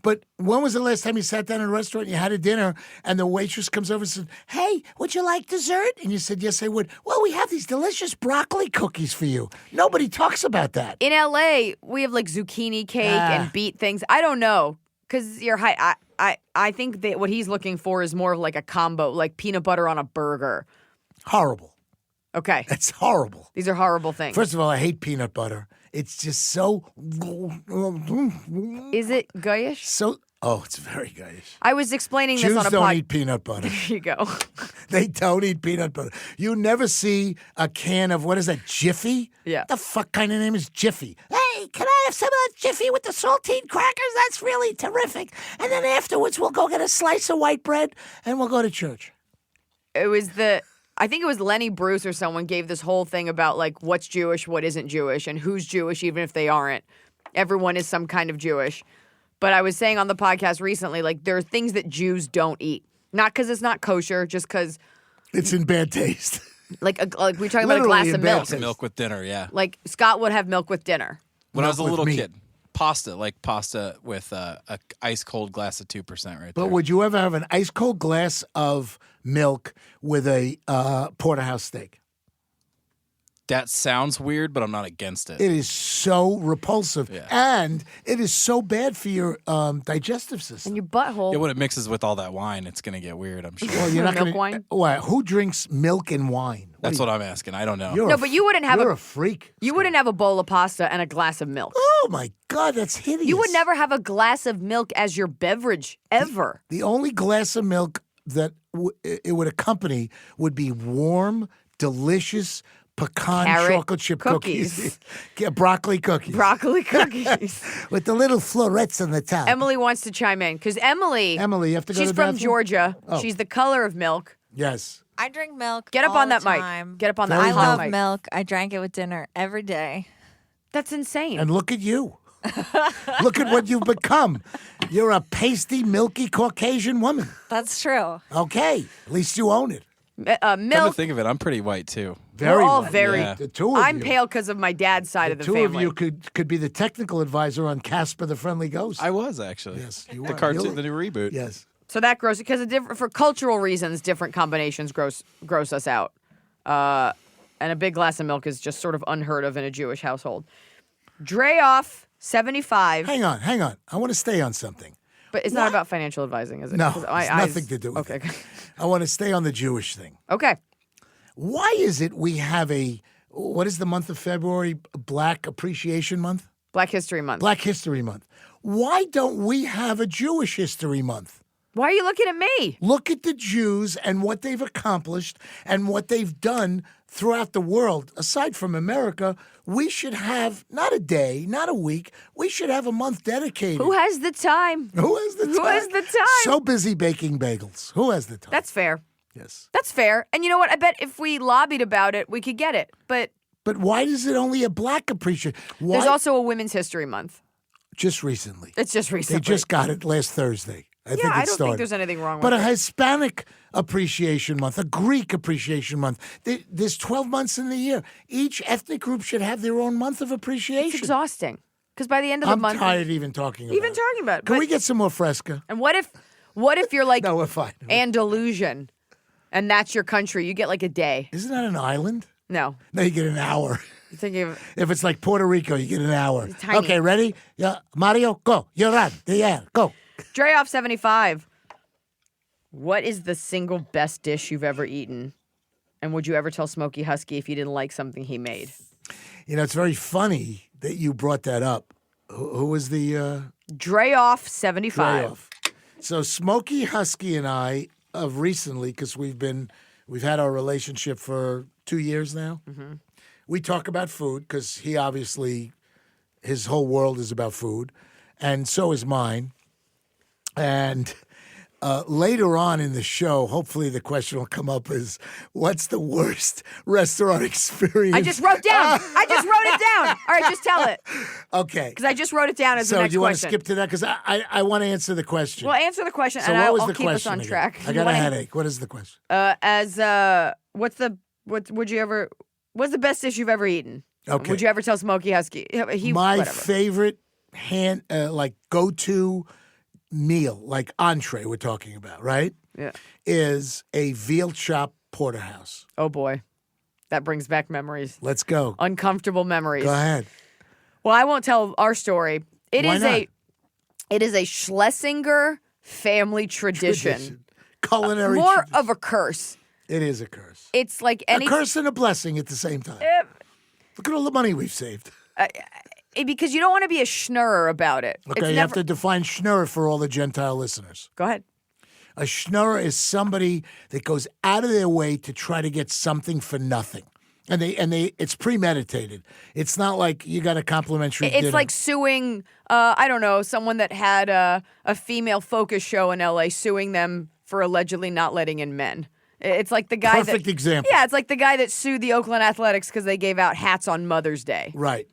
D: But when was the last time you sat down at a restaurant and you had a dinner and the waitress comes over and says, "Hey, would you like dessert?" And you said, "Yes, I would." Well, we have these delicious broccoli cookies for you. Nobody talks about that.
G: In LA, we have like zucchini cake and beet things. I don't know, because you're high. I think that what he's looking for is more of like a combo, like peanut butter on a burger.
D: Horrible.
G: Okay,
D: That's horrible.
G: these are horrible things.
D: First of all, I hate peanut butter. It's just so.
G: Is it guyish?
D: Oh, it's very guyish.
G: I was explaining
D: Jews
G: this on a
D: don't
G: podcast.
D: eat peanut butter.
G: There you go.
D: They don't eat peanut butter. You never see a can of, what is that, Jiffy?
G: Yeah.
D: The fuck kind of name is Jiffy? Hey, can I have some of that Jiffy with the saltine crackers? That's really terrific. And then afterwards, we'll go get a slice of white bread and we'll go to church.
G: I think it was Lenny Bruce or someone gave this whole thing about like what's Jewish, what isn't Jewish, and who's Jewish even if they aren't. Everyone is some kind of Jewish. But I was saying on the podcast recently, like there are things that Jews don't eat. Not because it's not kosher, just because
D: It's in bad taste.
G: like we're talking about a glass
D: Literally
G: of
D: in
G: milk.
D: bad
F: Milk with dinner, yeah.
G: Like Scott would have milk with dinner.
F: When I was a
D: with
F: little
D: meat.
F: kid, pasta with a ice cold glass of 2% right
D: But
F: there.
D: would you ever have an ice cold glass of milk with a porterhouse steak?
F: That sounds weird, but I'm not against it.
D: It is so repulsive.
F: Yeah.
D: And it is so bad for your digestive system.
G: And your butthole.
F: Yeah, when it mixes with all that wine, it's going to get weird, I'm sure.
D: Well, you're not
G: Milk
D: gonna,
G: wine?
D: What? Who drinks milk and wine?
F: That's what I'm asking. I don't know.
D: You're
G: No,
D: a
G: but you wouldn't have
D: you're
G: a-
D: a freak.
G: You wouldn't have a bowl of pasta and a glass of milk.
D: Oh my God, that's hideous.
G: You would never have a glass of milk as your beverage ever.
D: The only glass of milk that it would accompany would be warm, delicious pecan
G: Carrot
D: chocolate chip cookies. Yeah, broccoli cookies.
G: Broccoli cookies.
D: With the little florets on the top.
G: Emily wants to chime in because Emily,
D: Emily, you have to go
G: she's
D: to the
G: from
D: bathroom?
G: Georgia.
D: Oh.
G: She's the color of milk.
D: Yes.
H: I drink milk.
G: Get up
H: all
G: on
H: the
G: that mic.
H: time.
G: Get up on
D: Very
G: that
H: I
G: hot
H: love
G: mic.
H: milk. I drank it with dinner every day.
G: That's insane.
D: And look at you. Look at what you've become. You're a pasty, milky Caucasian woman.
H: That's true.
D: Okay. At least you own it.
F: Come to
G: Milk.
F: think of it, I'm pretty white, too.
D: Very
G: We're all
D: well.
G: very.
F: Yeah.
D: The two of
G: I'm
D: you.
G: pale because of my dad's side of the
D: Two
G: family.
D: of you could be the technical advisor on Casper the Friendly Ghost.
F: I was, actually.
D: Yes, you
F: The
D: were.
F: cartoon,
D: You're-
F: the new reboot.
D: Yes.
G: So that gross because for cultural reasons, different combinations gross us out. And a big glass of milk is just sort of unheard of in a Jewish household. Dreyoff, 75.
D: Hang on. I want to stay on something.
G: But it's not about financial advising, is it?
D: No,
G: 'Cause
D: it's nothing to do with
G: it.
D: I want to stay on the Jewish thing.
G: Okay.
D: Why is it we have what is the month of February? Black Appreciation Month?
G: Black History Month.
D: Black History Month. Why don't we have a Jewish History Month?
G: Why are you looking at me?
D: Look at the Jews and what they've accomplished and what they've done throughout the world. Aside from America, we should have not a day, not a week. We should have a month dedicated.
G: Who has the time?
D: Who has the time?
G: Who has the time?
D: So busy baking bagels. Who has the time?
G: That's fair.
D: Yes.
G: That's fair. And you know what? I bet if we lobbied about it, we could get it. But
D: why is it only a black appreciation?
G: There's also a Women's History Month.
D: Just recently.
G: It's just recently.
D: They just got it last Thursday. I think
G: I
D: it
G: don't
D: started.
G: think there's anything wrong with
D: But
G: it.
D: a Hispanic Appreciation Month, a Greek Appreciation Month. There's 12 months in the year. Each ethnic group should have their own month of appreciation.
G: It's exhausting. Because by the end of the
D: I'm
G: month...
D: tired even talking about it. Can
G: but-
D: we get some more Fresca?
G: And what if you're like
D: No, we're fine.
G: Andalusian and that's your country? You get like a day.
D: Isn't that an island?
G: No.
D: No, you get an hour.
G: You're thinking of...
D: If it's like Puerto Rico, you get an hour.
G: Tiny.
D: Okay, ready? Yeah, Mario, go. You're on. Yeah, go.
G: Dreyoff 75. What is the single best dish you've ever eaten? And would you ever tell Smokey Husky if you didn't like something he made?
D: You know, it's very funny that you brought that up. Who was the...
G: Dreyoff 75.
D: Dreyoff. So Smokey Husky and I have recently, because we've had our relationship for 2 years now. Mm-hmm. We talk about food because he obviously, his whole world is about food, and so is mine. And later on in the show, hopefully the question will come up is, what's the worst restaurant experience?
G: I just wrote it down. All right, just tell it.
D: Okay.
G: Because I just wrote it down as the
D: So
G: next
D: do you want to
G: question.
D: skip to that? Because I want to answer the question.
G: Well, answer the question,
D: So
G: and
D: what was
G: I'll
D: the
G: keep us
D: question
G: on
D: again?
G: track.
D: I got a headache. What is the question?
G: What's the best dish you've ever eaten?
D: Okay.
G: Would you ever tell Smokey Husky?
D: My
G: whatever.
D: favorite go-to meal, like entree we're talking about, right?
G: Yeah.
D: Is a veal chop porterhouse.
G: Oh boy, that brings back memories.
D: Let's go.
G: Uncomfortable memories.
D: Go ahead.
G: Well, I won't tell our story. It
D: Why
G: is
D: not?
G: a Schlesinger family tradition.
D: Culinary
G: More
D: tradition.
G: of a curse.
D: It is a curse.
G: It's like any
D: A curse and a blessing at the same time. Look at all the money we've saved.
G: because you don't want to be a schnurrer about it.
D: Okay,
G: It's
D: you
G: never,
D: have to define schnurrer for all the Gentile listeners.
G: Go ahead.
D: A schnurrer is somebody that goes out of their way to try to get something for nothing. And it's premeditated. It's not like you got a complimentary dinner.
G: It's like suing, I don't know, someone that had a female focus show in L.A., suing them for allegedly not letting in men. It's like the guy
D: Perfect example.
G: Yeah, it's like the guy that sued the Oakland Athletics because they gave out hats on Mother's Day
D: Right.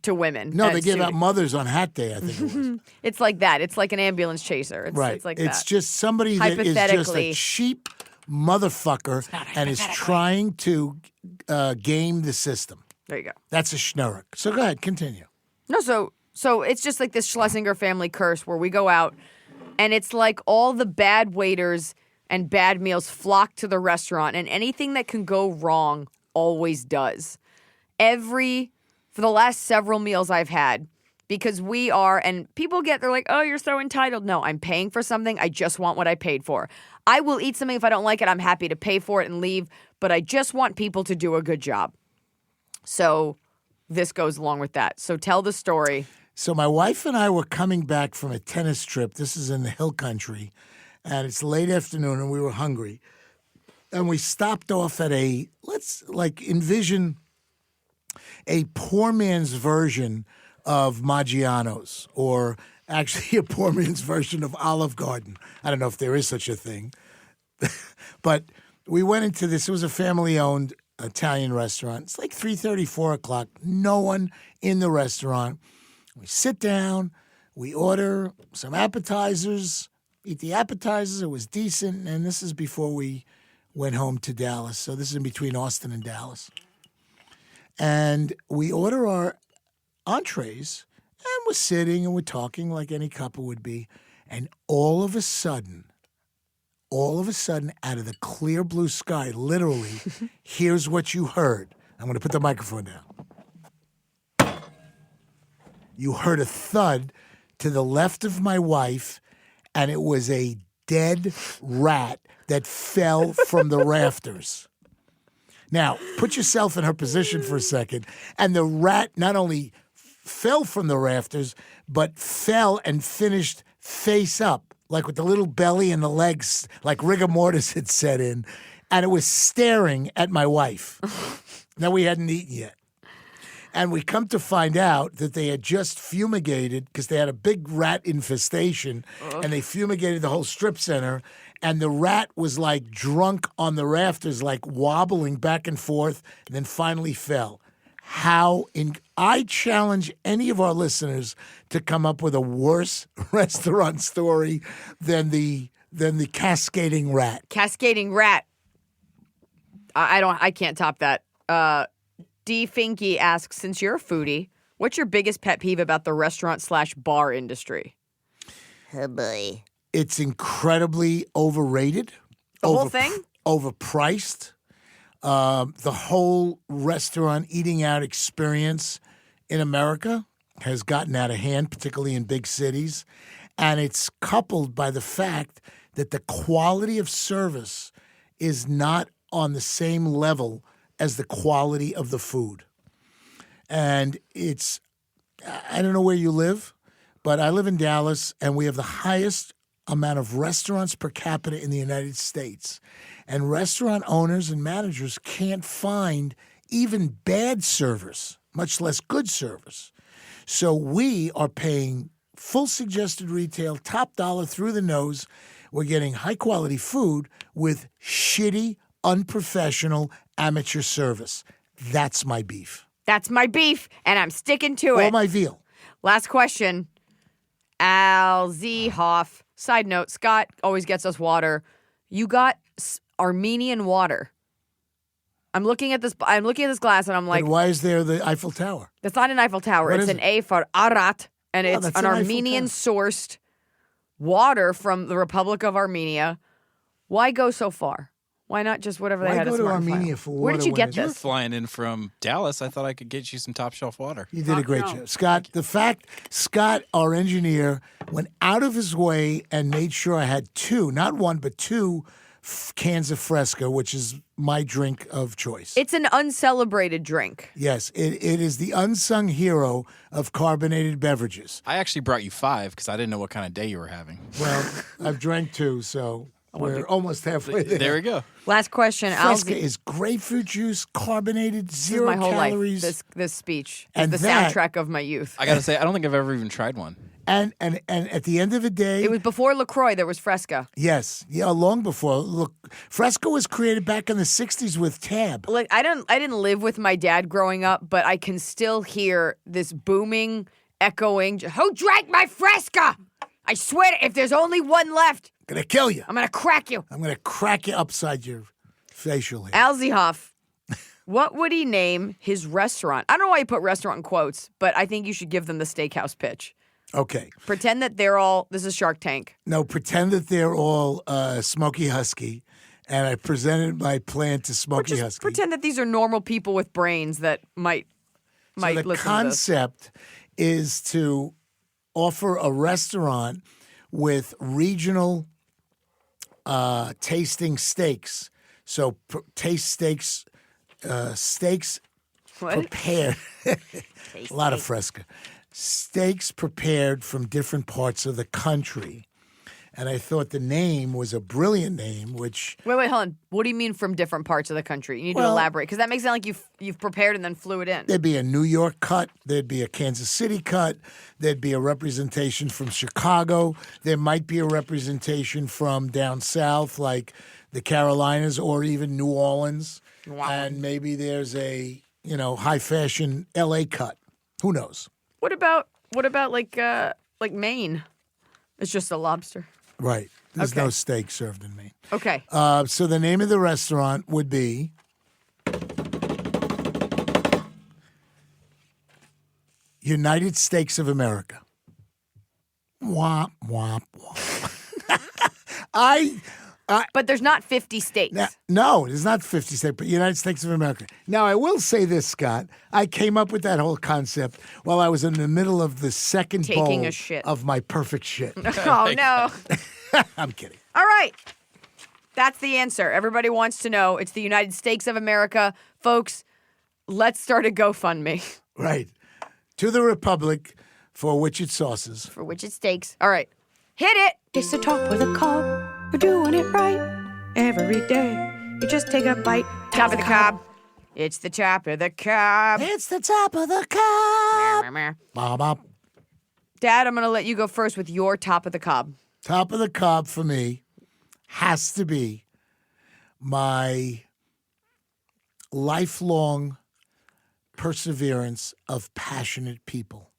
G: to women.
D: No,
G: And
D: they gave
G: sued-
D: out mothers on Hat Day, I think it was.
G: It's like that. It's like an ambulance chaser. It's,
D: Right.
G: It's like
D: it's
G: that.
D: just somebody that is just a
G: Hypothetically.
D: cheap motherfucker and is trying to game the system.
G: There you go.
D: That's a schnurrer. So go ahead, continue.
G: No, so it's just like this Schlesinger family curse where we go out and it's like all the bad waiters and bad meals flock to the restaurant and anything that can go wrong always does. For the last several meals I've had, because we are, and people they're like, oh, you're so entitled. No, I'm paying for something. I just want what I paid for. I will eat something if I don't like it. I'm happy to pay for it and leave, but I just want people to do a good job. So this goes along with that. So tell the story.
D: So my wife and I were coming back from a tennis trip. This is in the hill country, and it's late afternoon, and we were hungry. And we stopped off at let's envision a poor man's version of Maggiano's, or actually a poor man's version of Olive Garden. I don't know if there is such a thing. But we went into this. It was a family-owned Italian restaurant. It's like 3:30, 4 o'clock. No one in the restaurant. We sit down. We order some appetizers, eat the appetizers. It was decent. And this is before we went home to Dallas. So this is in between Austin and Dallas. And we order our entrees, and we're sitting and we're talking like any couple would be. And all of a sudden, out of the clear blue sky, literally, here's what you heard. I'm going to put the microphone down. You heard a thud to the left of my wife, and it was a dead rat that fell from the rafters. Now, put yourself in her position for a second. And the rat not only fell from the rafters, but fell and finished face up, like with the little belly and the legs, like rigor mortis had set in. And it was staring at my wife. Now, we hadn't eaten yet. And we come to find out that they had just fumigated because they had a big rat infestation, and they fumigated the whole strip center. And the rat was like drunk on the rafters, like wobbling back and forth, and then finally fell. I challenge any of our listeners to come up with a worse restaurant story than the cascading rat.
G: Cascading rat. I can't top that. D. Finky asks, since you're a foodie, what's your biggest pet peeve about the restaurant/bar industry?
H: Oh, boy.
D: It's incredibly overrated.
G: The whole thing?
D: Overpriced. The whole restaurant eating out experience in America has gotten out of hand, particularly in big cities. And it's coupled by the fact that the quality of service is not on the same level as the quality of the food. And I don't know where you live, but I live in Dallas, and we have the highest amount of restaurants per capita in the United States. And restaurant owners and managers can't find even bad service, much less good service. So we are paying full suggested retail, top dollar through the nose. We're getting high-quality food with shitty, unprofessional, amateur service. That's my beef.
G: That's my beef, and I'm sticking to it.
D: All my veal.
G: Last question. Al Z. Hoff. Side note, Scott always gets us water. You got Armenian water. I'm looking at this glass, and I'm like,
D: And why is there the Eiffel Tower?
G: that's not an Eiffel Tower.
D: What
G: It's
D: is
G: an A for Arat, and it's
D: that's
G: an
D: an Eiffel
G: Armenian-sourced water from the Republic of Armenia. Why go so far? Why not just whatever they
D: Why
G: had
D: go
G: at
D: to
G: Smart &
D: Armenia
G: Final?
D: for
G: Where did
D: water
G: you
D: when
G: get
D: it's-
F: You were
G: this?
F: flying in from Dallas. I thought I could get you some top shelf water.
D: You did a great job. Scott, Scott, our engineer, went out of his way and made sure I had two, not one, but two cans of Fresca, which is my drink of choice.
G: It's an uncelebrated drink.
D: Yes, it is the unsung hero of carbonated beverages.
F: I actually brought you 5 because I didn't know what kind of day you were having.
D: Well, I've drank two, so we're almost halfway there.
F: There we go.
G: Last question.
D: Fresca
G: Alzi.
D: is grapefruit juice, carbonated,
G: This is
D: zero
G: my whole
D: calories.
G: life. This speech is
D: And
G: the
D: that-
G: soundtrack of my youth.
F: I got to say, I don't think I've ever even tried one.
D: And at the end of the day,
G: It was before LaCroix. There was Fresca.
D: yes, yeah, long before. Look, Fresca was created back in the '60s with Tab.
G: Like I didn't live with my dad growing up, but I can still hear this booming, echoing. Who drank my Fresca? I swear, if there's only one left,
D: Gonna kill you.
G: I'm gonna crack you.
D: I'm gonna crack you upside your facial hair.
G: Alzihoff, what would he name his restaurant? I don't know why you put restaurant in quotes, but I think you should give them the steakhouse pitch.
D: Okay.
G: Pretend that they're all. This is Shark Tank.
D: No, pretend that they're all Smoky Husky, and I presented my plan to
G: Or
D: Smoky
G: just
D: Husky.
G: pretend that these are normal people with brains that might
D: So
G: listen
D: the
G: to this.
D: concept is to offer a restaurant with regional tasting steaks. So taste steaks, steaks
G: What?
D: prepared. A lot of Fresca. Steaks prepared from different parts of the country. And I thought the name was a brilliant name, which
G: Wait, hold on. What do you mean from different parts of the country? You need to
D: Well-
G: elaborate because that makes it sound like you've prepared and then flew it in.
D: there'd be a New York cut, there'd be a Kansas City cut, there'd be a representation from Chicago, there might be a representation from down south, like the Carolinas or even New Orleans.
G: Wow.
D: And maybe there's a, high fashion LA cut. Who knows?
G: What about like Maine? It's just a lobster.
D: Right. There's
G: Okay.
D: no steak served in Maine.
G: Okay.
D: So the name of the restaurant would be United Steaks of America. Womp, womp, womp.
G: but there's not 50 states.
D: No, it is not 50 states, but United States of America. Now, I will say this, Scott. I came up with that whole concept while I was in the middle of the second
G: Taking
D: bowl
G: a shit.
D: of my perfect shit.
G: Oh, no.
D: I'm kidding.
G: All right. That's the answer. Everybody wants to know. It's the United States of America. Folks, let's start a GoFundMe.
D: Right. To the Republic for which it sauces.
G: For which it steaks. All right. Hit it.
C: It's the top of the cob. We're doing it right every day. You just take a bite.
G: Top of the cob. It's the top of the cob.
D: It's the top of the cob.
G: Meh, meh, meh.
D: Bob, Bob.
G: Dad, I'm going to let you go first with your top of the cob.
D: Top of the cob for me has to be my lifelong perseverance of passionate people.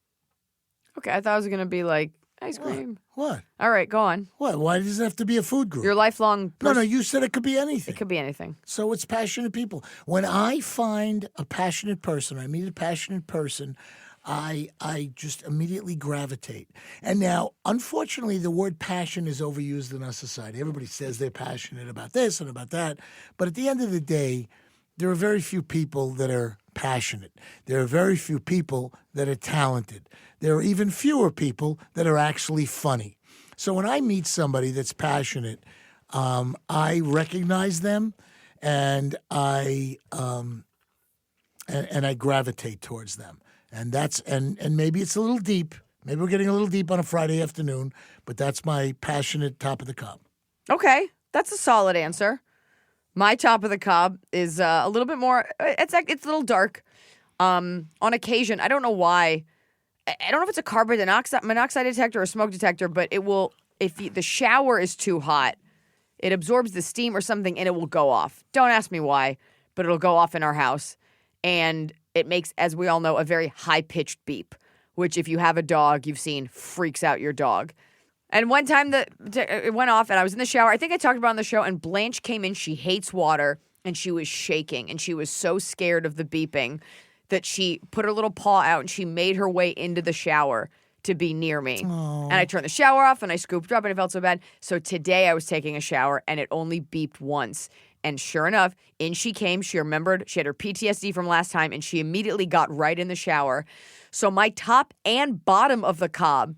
G: Okay, I thought it was going to be like ice cream.
D: What?
G: All right, go on.
D: What? Why does it have to be a food group?
G: Your lifelong...
D: No, you said it could be anything.
G: It could be anything.
D: So it's passionate people. When I find a passionate person, I meet a passionate person, I just immediately gravitate. And now, unfortunately, the word passion is overused in our society. Everybody says they're passionate about this and about that. But at the end of the day, there are very few people that are passionate. There are very few people that are talented. There are even fewer people that are actually funny. So when I meet somebody that's passionate, I recognize them, and I gravitate towards them. And that's and maybe it's a little deep. Maybe we're getting a little deep on a Friday afternoon, but that's my passionate top of the cob.
G: Okay, that's a solid answer. My top of the cob is a little bit more. It's a little dark. On occasion, I don't know why. I don't know if it's a carbon monoxide detector or a smoke detector, but it will. If the shower is too hot, it absorbs the steam or something, and it will go off. Don't ask me why, but it'll go off in our house, and it makes, as we all know, a very high-pitched beep, which if you have a dog, you've seen freaks out your dog. And one time it went off, and I was in the shower. I think I talked about it on the show, and Blanche came in. She hates water, and she was shaking, and she was so scared of the beeping that she put her little paw out, and she made her way into the shower to be near me.
D: Aww.
G: And I turned the shower off, and I scooped her up, and it felt so bad. So today I was taking a shower, and it only beeped once. And sure enough, in she came. She remembered. She had her PTSD from last time, and she immediately got right in the shower. So my top and bottom of the cob,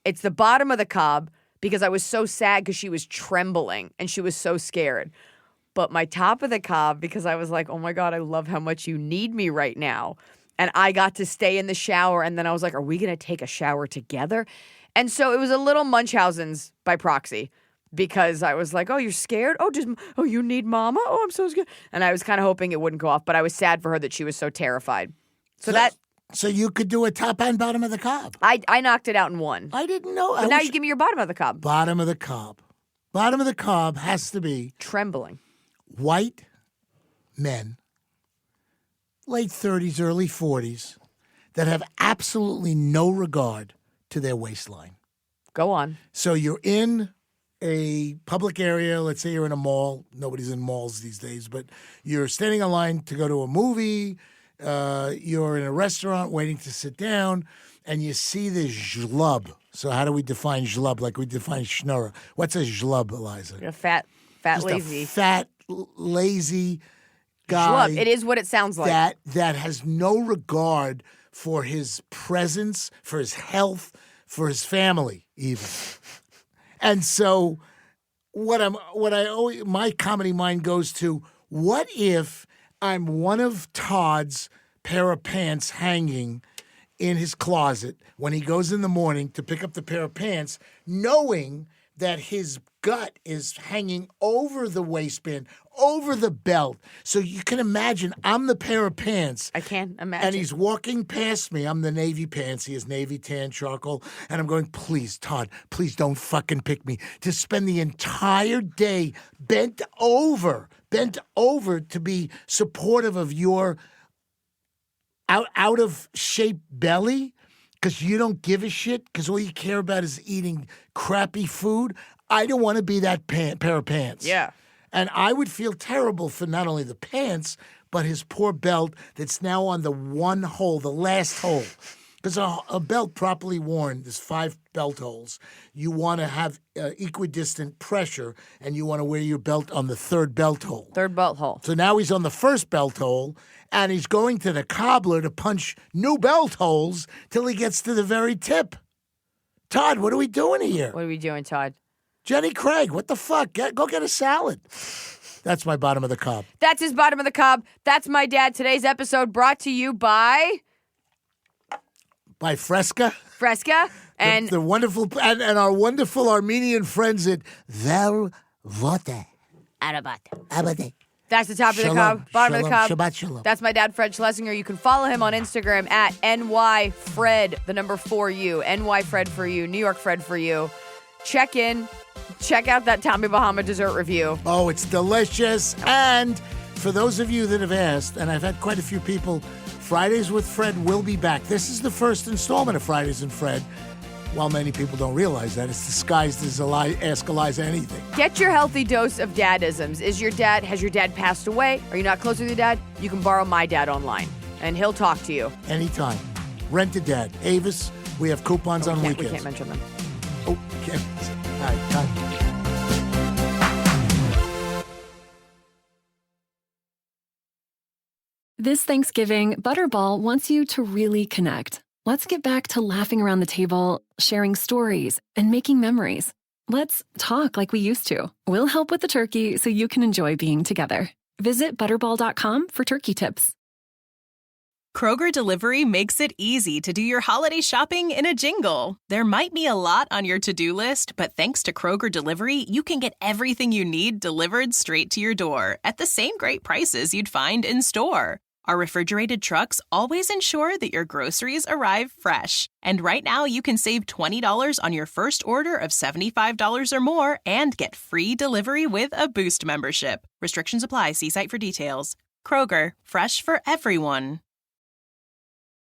G: it's the bottom of the cob because I was so sad because she was trembling, and she was so scared. But my top of the cob, because I was like, oh my God, I love how much you need me right now. And I got to stay in the shower. And then I was like, are we going to take a shower together? And so it was a little Munchausen's by proxy because I was like, oh, you're scared? Oh, you need mama? Oh, I'm so scared. And I was kind of hoping it wouldn't go off. But I was sad for her that she was so terrified. So
D: you could do a top and bottom of the cob.
G: I knocked it out in one.
D: I didn't know.
G: But now you give me your bottom of the cob.
D: Bottom of the cob. Bottom of the cob has to be
G: Trembling.
D: white men, late 30s, early 40s, that have absolutely no regard to their waistline.
G: Go on.
D: So you're in a public area. Let's say you're in a mall. Nobody's in malls these days, but you're standing in line to go to a movie. You're in a restaurant waiting to sit down, and you see this schlub. So how do we define schlub? Like we define schnurrer. What's a schlub, Eliza?
G: A fat,
D: Just
G: lazy.
D: a fat, lazy guy.
G: Schlub. It is what it sounds like.
D: That has no regard for his presence, for his health, for his family, even. And so, my comedy mind goes to: what if I'm one of Todd's pair of pants hanging in his closet when he goes in the morning to pick up the pair of pants, knowing that his gut is hanging over the waistband, over the belt. So you can imagine I'm the pair of pants.
G: I can imagine.
D: And he's walking past me. I'm the navy pants. He has navy tan charcoal. And I'm going, please, Todd, please don't fucking pick me. To spend the entire day bent over to be supportive of your out of shape belly because you don't give a shit because all you care about is eating crappy food. I don't want to be that pair of pants.
G: Yeah.
D: And I would feel terrible for not only the pants, but his poor belt that's now on the one hole, the last hole. Because a belt properly worn, there's 5 belt holes. You want to have equidistant pressure, and you want to wear your belt on the 3rd belt hole.
G: 3rd belt hole.
D: So now he's on the 1st belt hole, and he's going to the cobbler to punch new belt holes till he gets to the very tip. Todd, what are we doing here?
G: What are we doing, Todd?
D: Jenny Craig, what the fuck? Go get a salad. That's my bottom of the cob.
G: That's his bottom of the cob. That's my dad. Today's episode brought to you by
D: Fresca.
G: Fresca. And
D: the wonderful and our wonderful Armenian friends at Vervote.
H: Arabate.
G: That's the top of the
D: Shalom,
G: cob, bottom of the
D: shalom,
G: cob.
D: Shabbat shalom.
G: That's my dad, Fred Shlesinger. You can follow him on Instagram at NYFred, the number 4U, NYFred for you, New York Fred for you. Check in. Check out that Tommy Bahama dessert review.
D: Oh, it's delicious. And for those of you that have asked, and I've had quite a few people, Fridays with Fred will be back. This is the first installment of Fridays with Fred. While many people don't realize that, it's disguised as Ask Iliza Anything.
G: Get your healthy dose of dadisms. Has your dad passed away? Are you not close with your dad? You can borrow my dad online, and he'll talk to you.
D: Anytime. Rent a Dad. Avis, we have coupons on weekends.
G: We can't mention them.
D: Oh, can't. All right, done.
I: This Thanksgiving, Butterball wants you to really connect. Let's get back to laughing around the table, sharing stories, and making memories. Let's talk like we used to. We'll help with the turkey so you can enjoy being together. Visit Butterball.com for turkey tips.
J: Kroger Delivery makes it easy to do your holiday shopping in a jingle. There might be a lot on your to-do list, but thanks to Kroger Delivery, you can get everything you need delivered straight to your door at the same great prices you'd find in store. Our refrigerated trucks always ensure that your groceries arrive fresh. And right now, you can save $20 on your first order of $75 or more and get free delivery with a Boost membership. Restrictions apply. See site for details. Kroger, fresh for everyone.